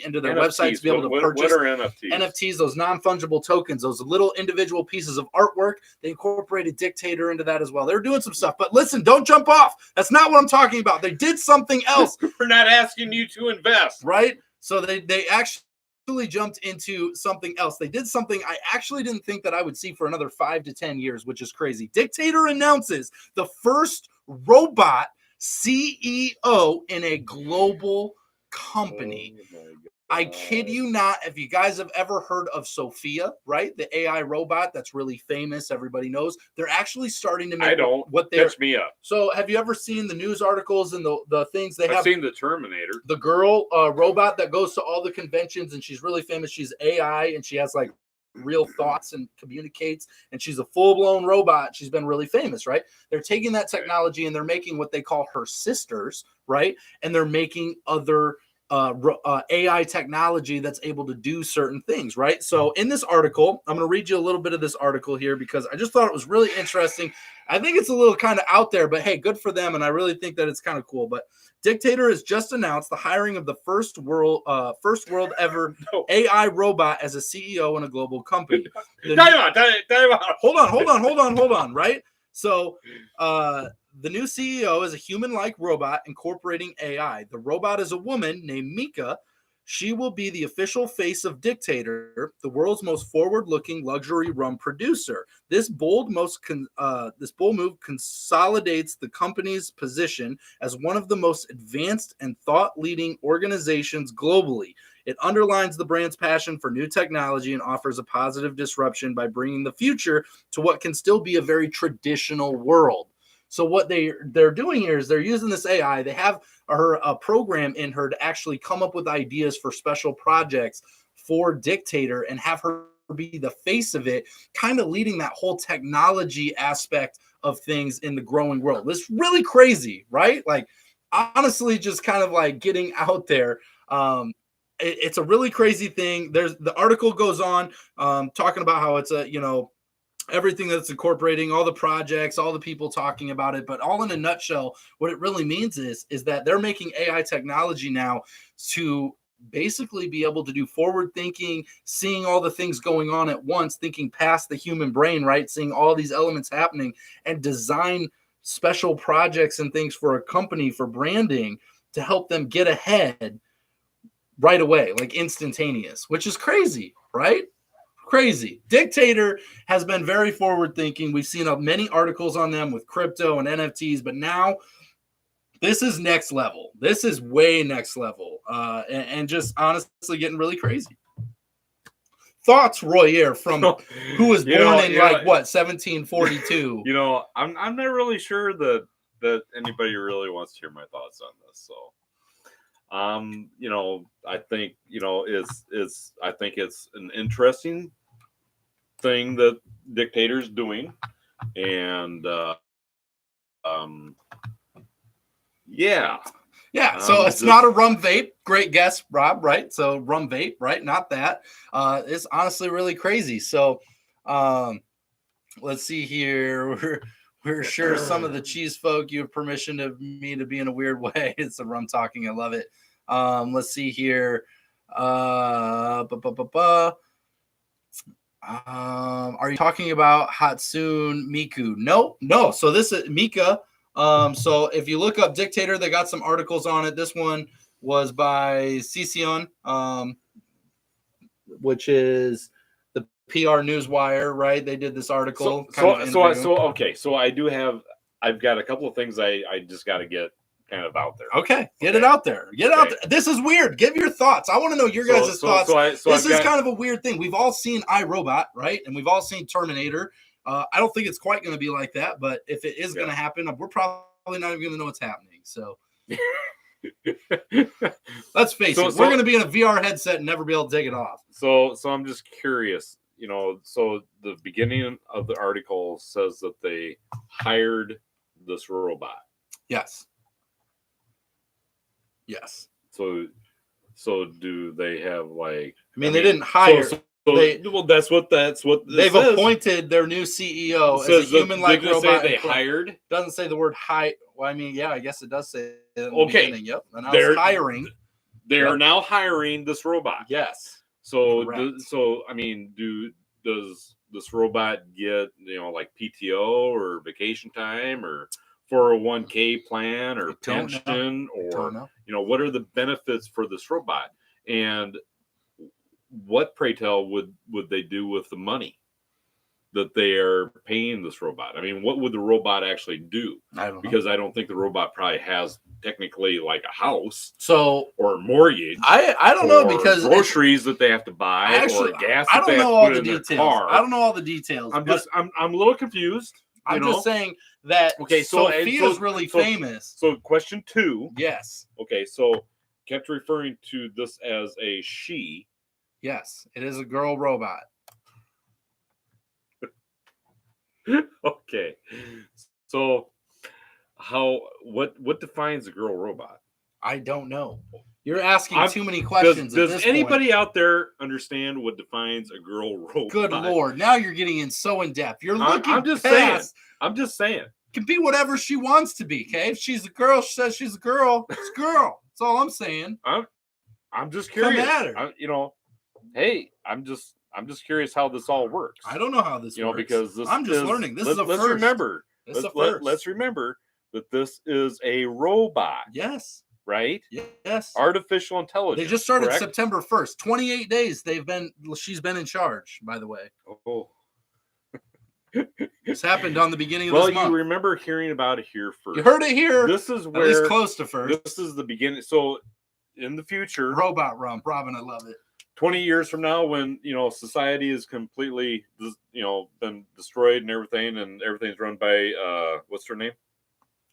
into their website to be able to purchase. What are NFTs? NFTs, those non-fungible tokens, those little individual pieces of artwork. They incorporated Dictator into that as well. They're doing some stuff. But listen, don't jump off. That's not what I'm talking about. They did something else. We're not asking you to invest. Right? So they actually jumped into something else. They did something I actually didn't think that I would see for another 5 to 10 years, which is crazy. Dictator announces the first robot CEO in a global company. I kid you not. If you guys have ever heard of Sophia, right? The AI robot that's really famous, everybody knows. They're actually starting to make catch me up. So have you ever seen the news articles and the things they have? I've seen the Terminator. The girl robot that goes to all the conventions, and she's really famous. She's AI, and she has like real thoughts and communicates, and she's a full-blown robot. She's been really famous, right? They're taking that technology and they're making what they call her sisters, right? And they're making other AI technology that's able to do certain things, right? So in this article, I'm going to read you a little bit of this article here because I just thought it was really interesting. I think it's a little kind of out there, but hey, good for them. And I really think that it's kind of cool. But Dictator has just announced the hiring of the first world ever AI robot as a CEO in a global company. Time out. Hold on, right? So the new CEO is a human-like robot incorporating AI. The robot is a woman named Mika. She will be the official face of Dictator, the world's most forward-looking luxury rum producer. This bold move consolidates the company's position as one of the most advanced and thought-leading organizations globally. It underlines the brand's passion for new technology and offers a positive disruption by bringing the future to what can still be a very traditional world. So what they're doing here is they're using this AI. They have a program in her to actually come up with ideas for special projects for Dictator and have her be the face of it, kind of leading that whole technology aspect of things in the growing world. It's really crazy, right? Like, honestly, just kind of like getting out there. It's a really crazy thing. The article goes on talking about how it's everything that's incorporating, all the projects, all the people talking about it, but all in a nutshell, what it really means is that they're making AI technology now to basically be able to do forward thinking, seeing all the things going on at once, thinking past the human brain, right? Seeing all these elements happening and design special projects and things for a company for branding to help them get ahead right away, like instantaneous, which is crazy, right? Crazy. Dictator has been very forward thinking. We've seen many articles on them with crypto and NFTs, but now this is next level. This is way next level, and just honestly getting really crazy. Thoughts, Royer, from who was born in 1742? I'm not really sure that anybody really wants to hear my thoughts on this. So, I think it's an interesting thing that Dictator's doing, and so it's not a rum vape. Great guess, Rob, right? So rum vape, right? Not that. It's honestly really crazy. So let's see here. We're sure some of the cheese folk, you have permission of me to be in a weird way. It's a rum talking. I love it. Let's see here. Are you talking about Hatsune Miku? No. So this is Mika. So if you look up Dictator, they got some articles on it. This one was by Cision, which is the PR Newswire, right? They did this article. So I've got a couple of things I just got to get kind of out there. Okay, get it out there. Out there. This is weird. Give your thoughts. I want to know your guys' thoughts. This is kind of a weird thing. We've all seen iRobot, right? And we've all seen Terminator. I don't think it's quite going to be like that, but if it is going to happen, we're probably not even going to know what's happening. So let's face it, we're going to be in a VR headset and never be able to take it off. So I'm just curious, so the beginning of the article says that they hired this robot. Yes. So do they have they didn't hire. That's what they've says. Appointed their new CEO as a human-like robot. They hired. Doesn't say the word hire. Well, I guess it does say it in the beginning. Yep. And they're hiring. They're now hiring this robot. Yes. So does this robot get like PTO or vacation time or 401k plan or pension or what are the benefits for this robot, and what, pray tell, would they do with the money that they are paying this robot? What would the robot actually do? I don't know. Because I don't think the robot probably has technically like a house or a mortgage. I don't know, because groceries that they have to buy or gas that they have to put in their car. I don't know all the details. I'm a little confused. I'm just saying that Sophia's really famous. So question 2. Yes. Okay, so kept referring to this as a she. Yes, it is a girl robot. Okay. So what defines a girl robot? I don't know. You're asking too many questions. Does anybody out there understand what defines a girl robot? Good Lord. Now you're getting in so in depth. You're looking I'm just past. I'm just saying. Can be whatever she wants to be, okay? If she's a girl, she says she's a girl. It's a girl. That's all I'm saying. I'm just curious. Come at her. Hey, I'm just curious how this all works. I don't know how this works. Because I'm just learning. This is a let's first. Remember. Let's remember that this is a robot. Yes. Right? Yes. Artificial intelligence. They just started correct? September 1st. 28 days she's been in charge, by the way. Oh. This happened on the beginning of this month. Well, you remember hearing about it here first. You heard it here. This is where at least close to first. This is the beginning. So in the future, robot rum. Robin, I love it. 20 years from now, when society is completely been destroyed and everything's run by what's her name?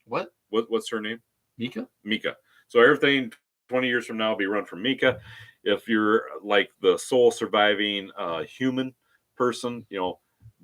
What's her name? Mika. So everything 20 years from now will be run from Mika. If you're like the sole surviving human person,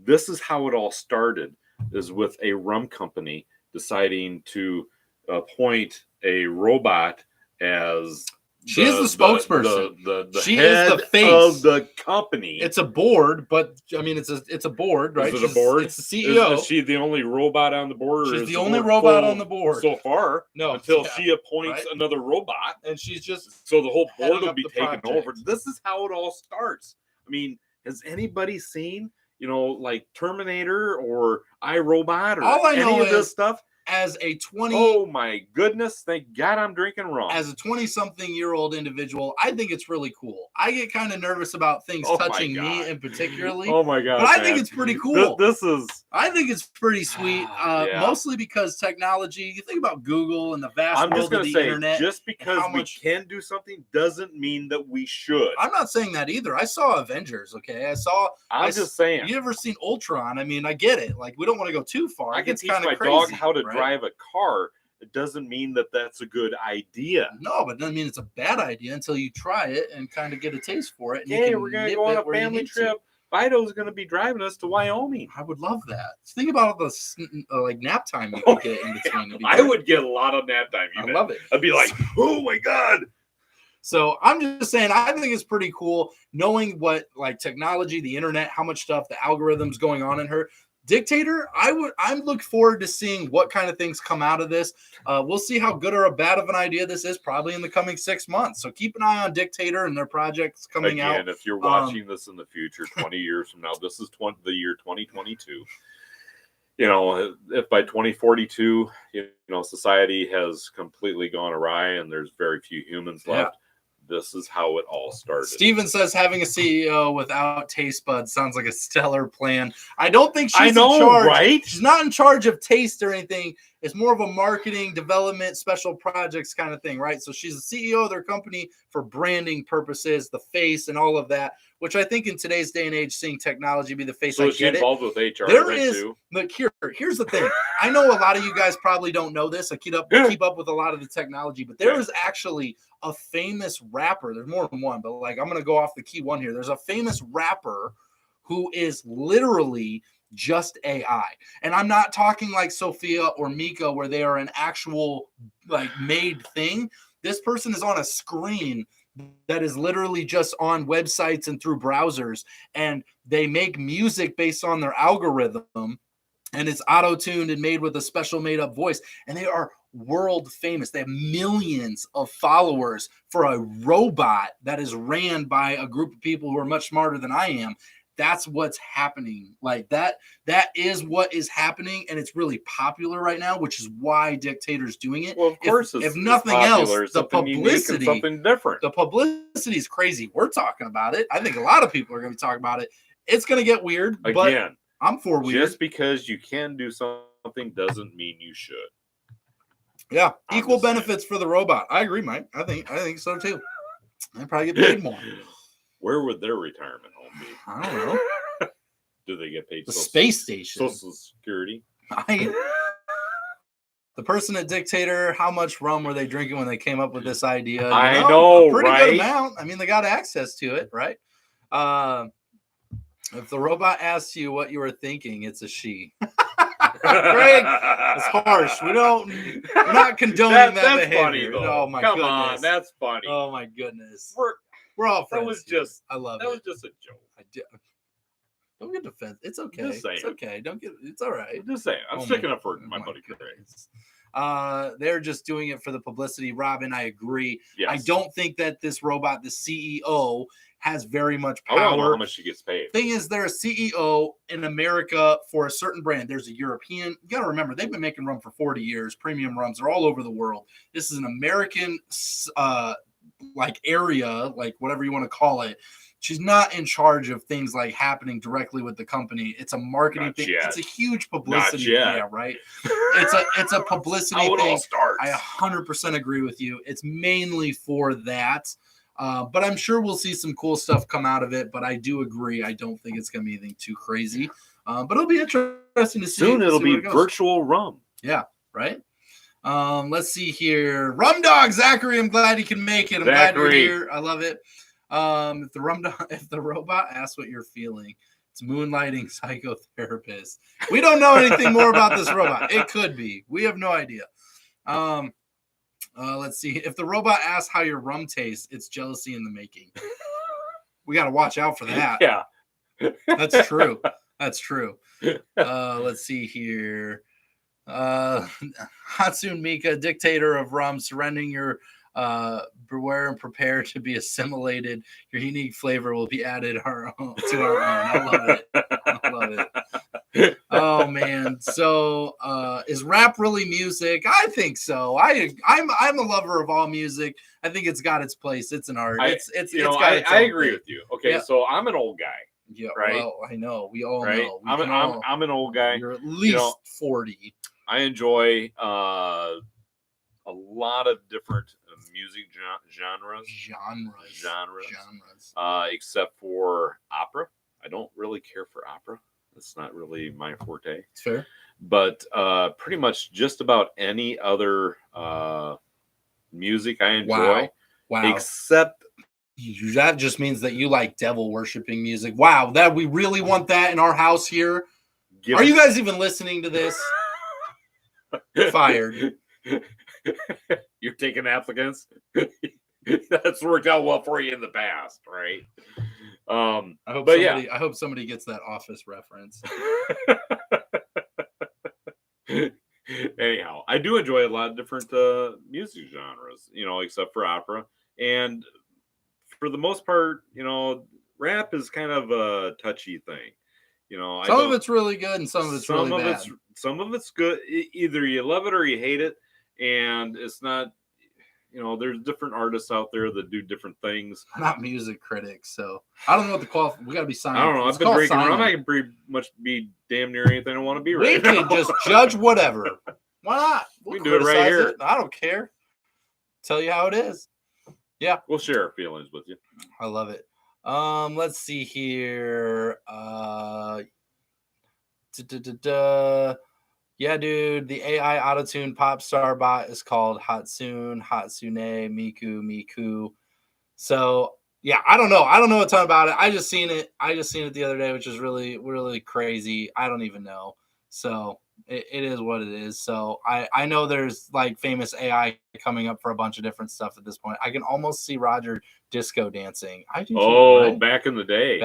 this is how it all started, is with a rum company deciding to appoint a robot as she is the spokesperson. She is the face of the company. It's a board, but I mean, it's a board, right? Is it a board? It's the CEO. Is she the only robot on the board? She's the only robot on the board so far. No, until she appoints another robot, and she's just so the whole board will be taken project. over. This is how it all starts. I mean, has anybody seen like Terminator or iRobot or all I know any of this stuff? As a 20, oh my goodness, thank God I'm drinking rum. As a 20-something-year-old individual, I think it's really cool. I get kind of nervous about things touching me in particularly. Oh my God! But I think it's pretty cool. I think it's pretty sweet. Mostly because technology. You think about Google and the vast world of the internet. Just because we can do something doesn't mean that we should. I'm not saying that either. I saw Avengers. Okay, I'm just saying. You ever seen Ultron? I mean, I get it. Like, we don't want to go too far. I can teach my dog how to drive a car. It doesn't mean that that's a good idea. No, but it doesn't mean it's a bad idea until you try it and kind of get a taste for it. And hey, we're going to go on a family trip. Fido's going to be driving us to Wyoming. I would love that. Think about all the nap time you could get in between. I would get a lot of nap time. I love it. I'd be like, oh my God. So I'm just saying, I think it's pretty cool knowing what like technology, the internet, how much stuff, the algorithms going on in her. Dictator, I'm looking forward to seeing what kind of things come out of this. We'll see how good or bad of an idea this is probably in the coming 6 months. So keep an eye on Dictator and their projects coming out. And if you're watching this in the future, 20 years from now, this is the year 2022. If by 2042, society has completely gone awry and there's very few humans left. This is how it all started. Steven says having a CEO without taste buds sounds like a stellar plan. I don't think she's in charge. Right? She's not in charge of taste or anything. It's more of a marketing, development, special projects kind of thing, right? So she's the CEO of their company for branding purposes, the face and all of that, which I think in today's day and age, seeing technology be the face. So she's involved with HR. There is, too. Look, here's the thing. I know a lot of you guys probably don't know this. I keep up with a lot of the technology, but there is actually a famous rapper. There's more than one, but like I'm going to go off the key one here. There's a famous rapper who is literally just AI. And I'm not talking like Sophia or Mika where they are an actual like made thing. This person is on a screen that is literally just on websites and through browsers, and they make music based on their algorithm, and it's auto-tuned and made with a special made-up voice, and they are world famous. They have millions of followers for a robot that is ran by a group of people who are much smarter than I am. That's what's happening. Like that is what is happening, and it's really popular right now, which is why Dictator's doing it. Well, of course, if nothing else, the publicity, something different. The publicity is crazy. We're talking about it. I think a lot of people are going to be talking about it. It's going to get weird. Again, but I'm for weird. Just because you can do something doesn't mean you should. Yeah, equal benefits for the robot. I agree, Mike. I think so too. They probably get paid more. Where would their retirement home be? I don't know. Do they get paid? The space station. Social Security. The person at Dictator, how much rum were they drinking when they came up with this idea? I know, a pretty good amount. I mean, they got access to it, right? If the robot asks you what you were thinking, it's a she. Greg, it's harsh. We're not condoning that that's behavior. funny though. Oh my Come goodness. on, that's funny. Oh my goodness. We're all friends. That was here. just. I love that it. was just a joke. Don't get defensive. It's okay. Just saying. It's okay. Don't get. It's all right. I'm just saying. I'm sticking up for my buddy Greg. They're just doing it for the publicity. Robin, I agree. Yes. I don't think that this robot, the CEO, has very much power. I want to know how much she gets paid. Thing is, they're a CEO in America for a certain brand. There's a European. You got to remember, they've been making rum for 40 years. Premium rums are all over the world. This is an American, like area, like whatever you want to call it. She's not in charge of things like happening directly with the company. It's a marketing Not thing. yet. It's a huge publicity. Not yet. Yeah, right. It's a publicity How it thing. all starts. I 100% agree with you. It's mainly for that. But I'm sure we'll see some cool stuff come out of it. But I do agree. I don't think it's going to be anything too crazy. But it'll be interesting to see. Soon it'll be it virtual rum. Yeah, right. Let's see here. Rum Dog Zachary. I'm glad he can make it. I'm glad you're here. I love it. If the robot asks what you're feeling, it's moonlighting psychotherapist. We don't know anything more about this robot. It could be. We have no idea. Let's see. If the robot asks how your rum tastes, it's jealousy in the making. We got to watch out for that. Yeah. That's true. That's true. Let's see here. Hatsune Mika, dictator of rum, surrendering your beware and prepare to be assimilated. Your unique flavor will be added to our own. I love it. I love it. Oh man. So is rap really music? I think so. I'm a lover of all music. I think it's got its place. It's an art. I agree with you. Okay, so I'm an old guy. Yeah, right. Well, I know. We all right? know. I'm an old guy. You're at least 40. I enjoy a lot of different music genres, except for opera. I don't really care for opera. It's not really my forte. It's fair. But pretty much just about any other music I enjoy. Wow. Except that just means that you like devil worshiping music. Wow, that we really want that in our house here. Are you guys even listening to this? Fired. You're taking applicants. That's worked out well for you in the past, right? I hope somebody gets that Office reference. Anyhow, I do enjoy a lot of different music genres, except for opera. And for the most part, rap is kind of a touchy thing. Some of it's really good and some of it's really bad. Some of it's good. Either you love it or you hate it. And it's not, there's different artists out there that do different things. I'm not music critics, so I don't know what we got to be signed. I don't know. I've been drinking rum. I can pretty much be damn near anything I want to be right now. We can just judge whatever. Why not? We can do it right here. I don't care. Tell you how it is. Yeah. We'll share our feelings with you. I love it. Let's see here. Yeah, dude, the AI autotune pop star bot is called Hatsune, Miku. So yeah, I don't know. I don't know a ton about it. I just seen it the other day, which is really, really crazy. I don't even know. So it is what it is. So I know there's like famous AI coming up for a bunch of different stuff at this point. I can almost see Roger disco dancing. I do. Right? Back in the day.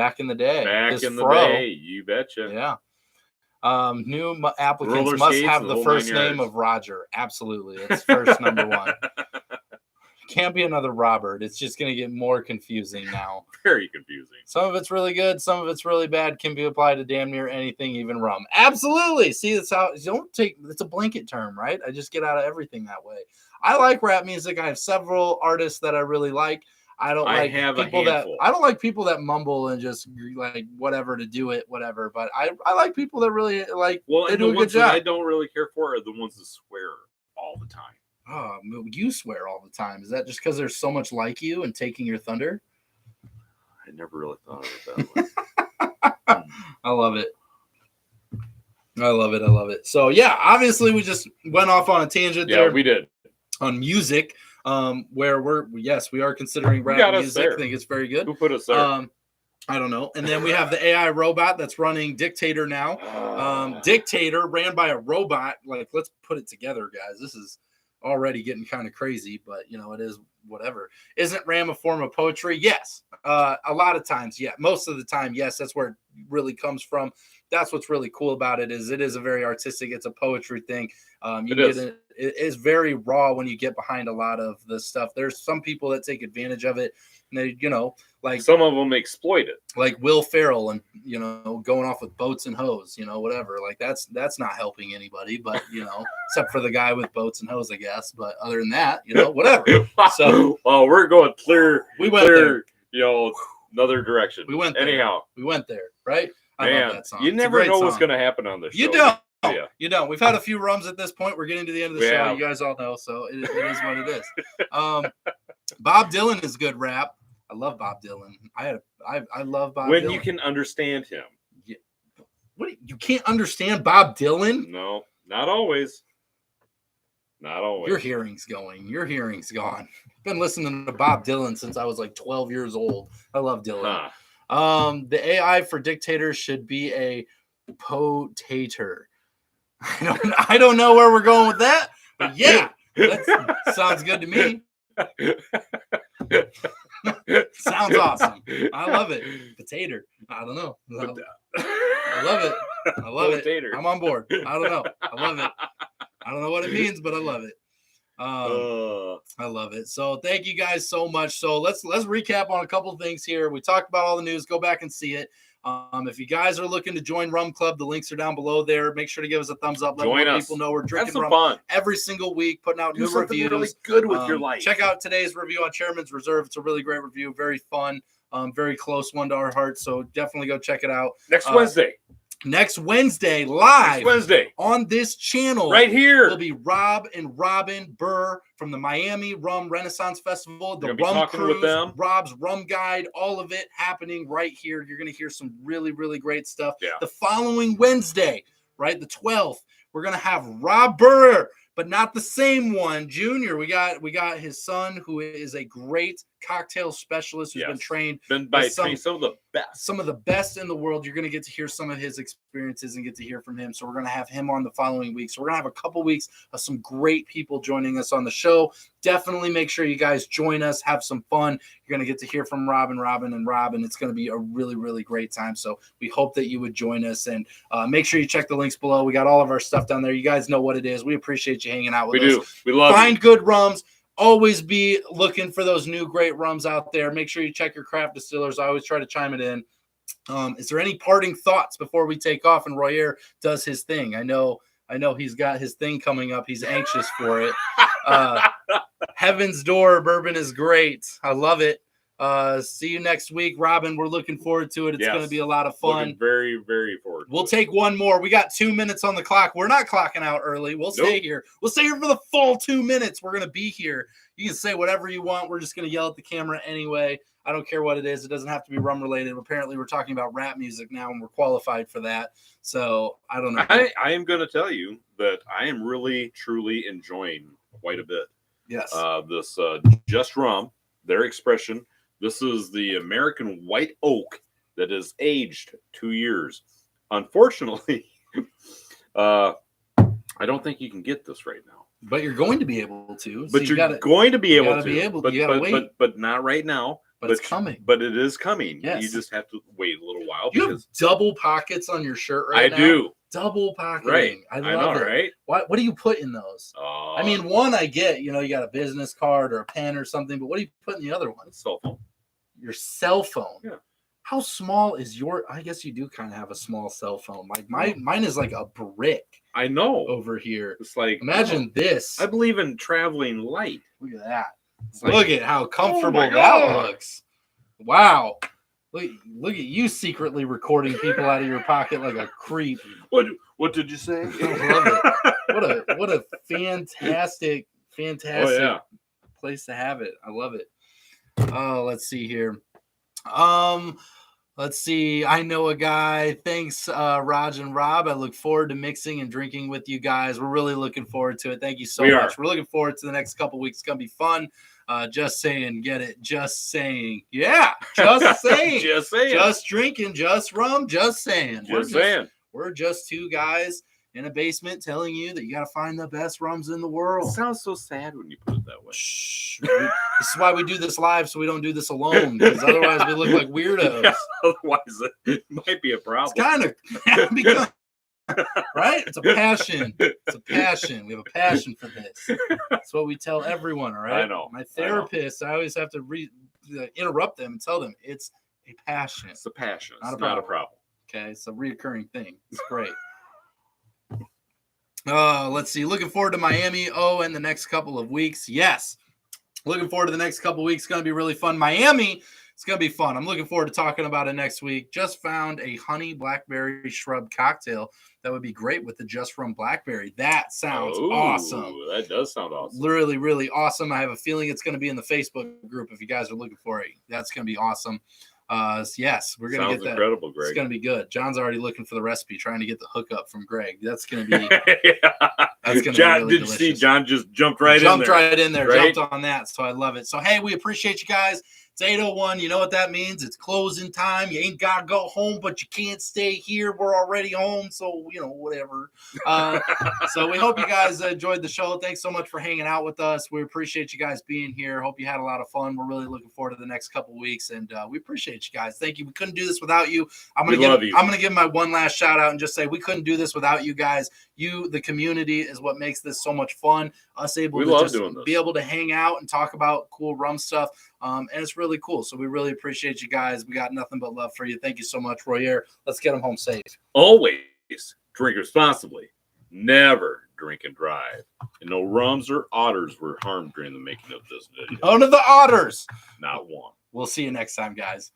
You betcha. Yeah. New applicants must have the first name of Roger. Absolutely. It's first number one. Can't be another Robert. It's just going to get more confusing now. Very confusing. Some of it's really good. Some of it's really bad. Can be applied to damn near anything, even rum. Absolutely. See, that's how it's a blanket term, right? I just get out of everything that way. I like rap music. I have several artists that I really like. I don't like people that mumble and just like whatever to do it, whatever. But I like people that really like. Well, they do a good job. That I don't really care for are the ones that swear all the time. Oh, you swear all the time. Is that just because there's so much like you and taking your thunder? I never really thought of it that way. I love it. I love it. So yeah, obviously we just went off on a tangent there. Yeah, we did. On music. Where we are considering rap music. I think it's very good. Who put us there? I don't know. And then we have the AI robot that's running Dictator now. Dictator ran by a robot. Like, let's put it together, guys. This is already getting kind of crazy, but it is whatever. Isn't Ram a form of poetry? Yes. A lot of times, yeah. Most of the time, yes. That's where it really comes from. That's what's really cool about it is a very artistic. It's a poetry thing. It is very raw when you get behind a lot of the stuff. There's some people that take advantage of it. And they, like some of them exploit it, like Will Ferrell, and going off with boats and hose, whatever. Like that's not helping anybody, but except for the guy with boats and hose, I guess. But other than that, whatever. So, well, we're going clear. We went there. Another direction. We went there. Anyhow. We went there, right? I Man, love that song. You never know what's going to happen on this show. You don't. Yeah. You don't. We've had a few rums at this point. We're getting to the end of the show. You guys all know, so it is what it is. Bob Dylan is good rap. I love Bob Dylan. I love Bob Dylan. When you can understand him. Yeah. What? You can't understand Bob Dylan? No, not always. Not always. Your hearing's going. Your hearing's gone. I've been listening to Bob Dylan since I was like 12 years old. I love Dylan. The AI for Dictator should be a potator. I don't know where we're going with that, but yeah, that sounds good to me. Sounds awesome. I love it. Potato. I don't know. I love it. I love it. I'm on board. I don't know. I love it. I don't know what it means, but I love it. I love it. So thank you guys so much. So let's recap on a couple of things here. We talked about all the news. Go back and see it. If you guys are looking to join Rum Club, the links are down below there. Make sure to give us a thumbs up. Let more people know we're drinking rum fun every single week, putting out new reviews. Really good with your life. Check out today's review on Chairman's Reserve. It's a really great review. Very fun. Very close one to our hearts. So definitely go check it out. Next Wednesday, live on this channel right here will be Rob and Robin Burr from the Miami Rum Renaissance Festival, the Rum Cruise, with them. Rob's Rum Guide, all of it happening right here. You're going to hear some really, really great stuff. Yeah. The following Wednesday, right, the 12th, we're going to have Rob Burr, but not the same one, Junior. We got his son, who is a great cocktail specialist who's been trained by some of the best in the world. You're going to get to hear some of his experiences and get to hear from him. So we're going to have him on the following week. So we're going to have a couple weeks of some great people joining us on the show. Definitely make sure you guys join us, have some fun. You're going to get to hear from Robin. It's going to be a really, really great time. So we hope that you would join us, and make sure you check the links below. We got all of our stuff down there. You guys know what it is. We appreciate you hanging out with us. We love Find good rums. Always be looking for those new great rums out there. Make sure you check your craft distillers. I always try to chime it in. Is there any parting thoughts before we take off and Royer does his thing? I know he's got his thing coming up. He's anxious for it. Heaven's Door bourbon is great. I love it. See you next week, Robin. We're looking forward to it. It's going to be a lot of fun. Looking very, very forward. We'll take one more. We got 2 minutes on the clock. We're not clocking out early. We'll stay here. We'll stay here for the full 2 minutes. We're going to be here. You can say whatever you want. We're just going to yell at the camera anyway. I don't care what it is. It doesn't have to be rum related. Apparently, we're talking about rap music now, and we're qualified for that. So I don't know. I am going to tell you that I am really, truly enjoying quite a bit. Yes. This Just Rum, their expression. This is the American White Oak that is aged 2 years. Unfortunately, I don't think you can get this right now. But you're going to be able to. But you're going to be able to. You gotta wait. But not right now. But it's coming. But it is coming. Yes. You just have to wait a little while. You have double pockets on your shirt right now? I do. Double pocketing. Right. I love it. Right? What do you put in those? I mean, one I get, you got a business card or a pen or something, but what do you put in the other one? Cell phone. Your cell phone. Yeah. How small is I guess you do kind of have a small cell phone. Like mine is like a brick. I know. Over here. It's like, imagine this. I believe in traveling light. Look at that. Look at how comfortable that looks. Wow. Look at you secretly recording people out of your pocket like a creep. What did you say? I love it. What a fantastic place to have it. I love it. Oh, let's see here. Let's see. I know a guy. Thanks, Raj and Rob. I look forward to mixing and drinking with you guys. We're really looking forward to it. Thank you so much. We're looking forward to the next couple weeks. It's gonna be fun. Just saying, get it? Just saying. Yeah, just saying. Just saying. Just drinking, just rum, just saying. Just saying. We're just two guys in a basement telling you that you got to find the best rums in the world. It sounds so sad when you put it that way. Shh. This is why we do this live, so we don't do this alone, because otherwise we look like weirdos. Yeah, otherwise, it might be a problem. It's kind of because, right? It's a passion. It's a passion. We have a passion for this. That's what we tell everyone, all right? I know. My therapist, I always have to interrupt them and tell them it's a passion. It's a passion. Not It's a not a problem. problem. Okay, it's a reoccurring thing. It's great. Let's see. Looking forward to Miami. And the next couple of weeks. Yes. Looking forward to the next couple of weeks. It's going to be really fun. Miami, it's going to be fun. I'm looking forward to talking about it next week. Just found a honey blackberry shrub cocktail that would be great with the Just Rum Blackberry. That sounds awesome. That does sound awesome. Really, really awesome. I have a feeling it's going to be in the Facebook group if you guys are looking for it. That's going to be awesome. Yes, we're going to get that. Incredible, Greg. It's going to be good. John's already looking for the recipe, trying to get the hookup from Greg. That's going to be that's going to be really did delicious. You see John just jumped right in there? Right? Jumped on that, so I love it. So hey, we appreciate you guys. It's 8:01. You know what that means? It's closing time. You ain't got to go home, but you can't stay here. We're already home, so whatever. So we hope you guys enjoyed the show. Thanks so much for hanging out with us. We appreciate you guys being here. Hope you had a lot of fun. We're really looking forward to the next couple of weeks, and we appreciate you guys. Thank you. We couldn't do this without you. I'm gonna give my one last shout out and just say we couldn't do this without you guys. You, the community, is what makes this so much fun. Us able to just be able to hang out and talk about cool rum stuff. And it's really cool. So we really appreciate you guys. We got nothing but love for you. Thank you so much, Royer. Let's get them home safe. Always drink responsibly. Never drink and drive. And no rums or otters were harmed during the making of this video. None of the otters. Not one. We'll see you next time, guys.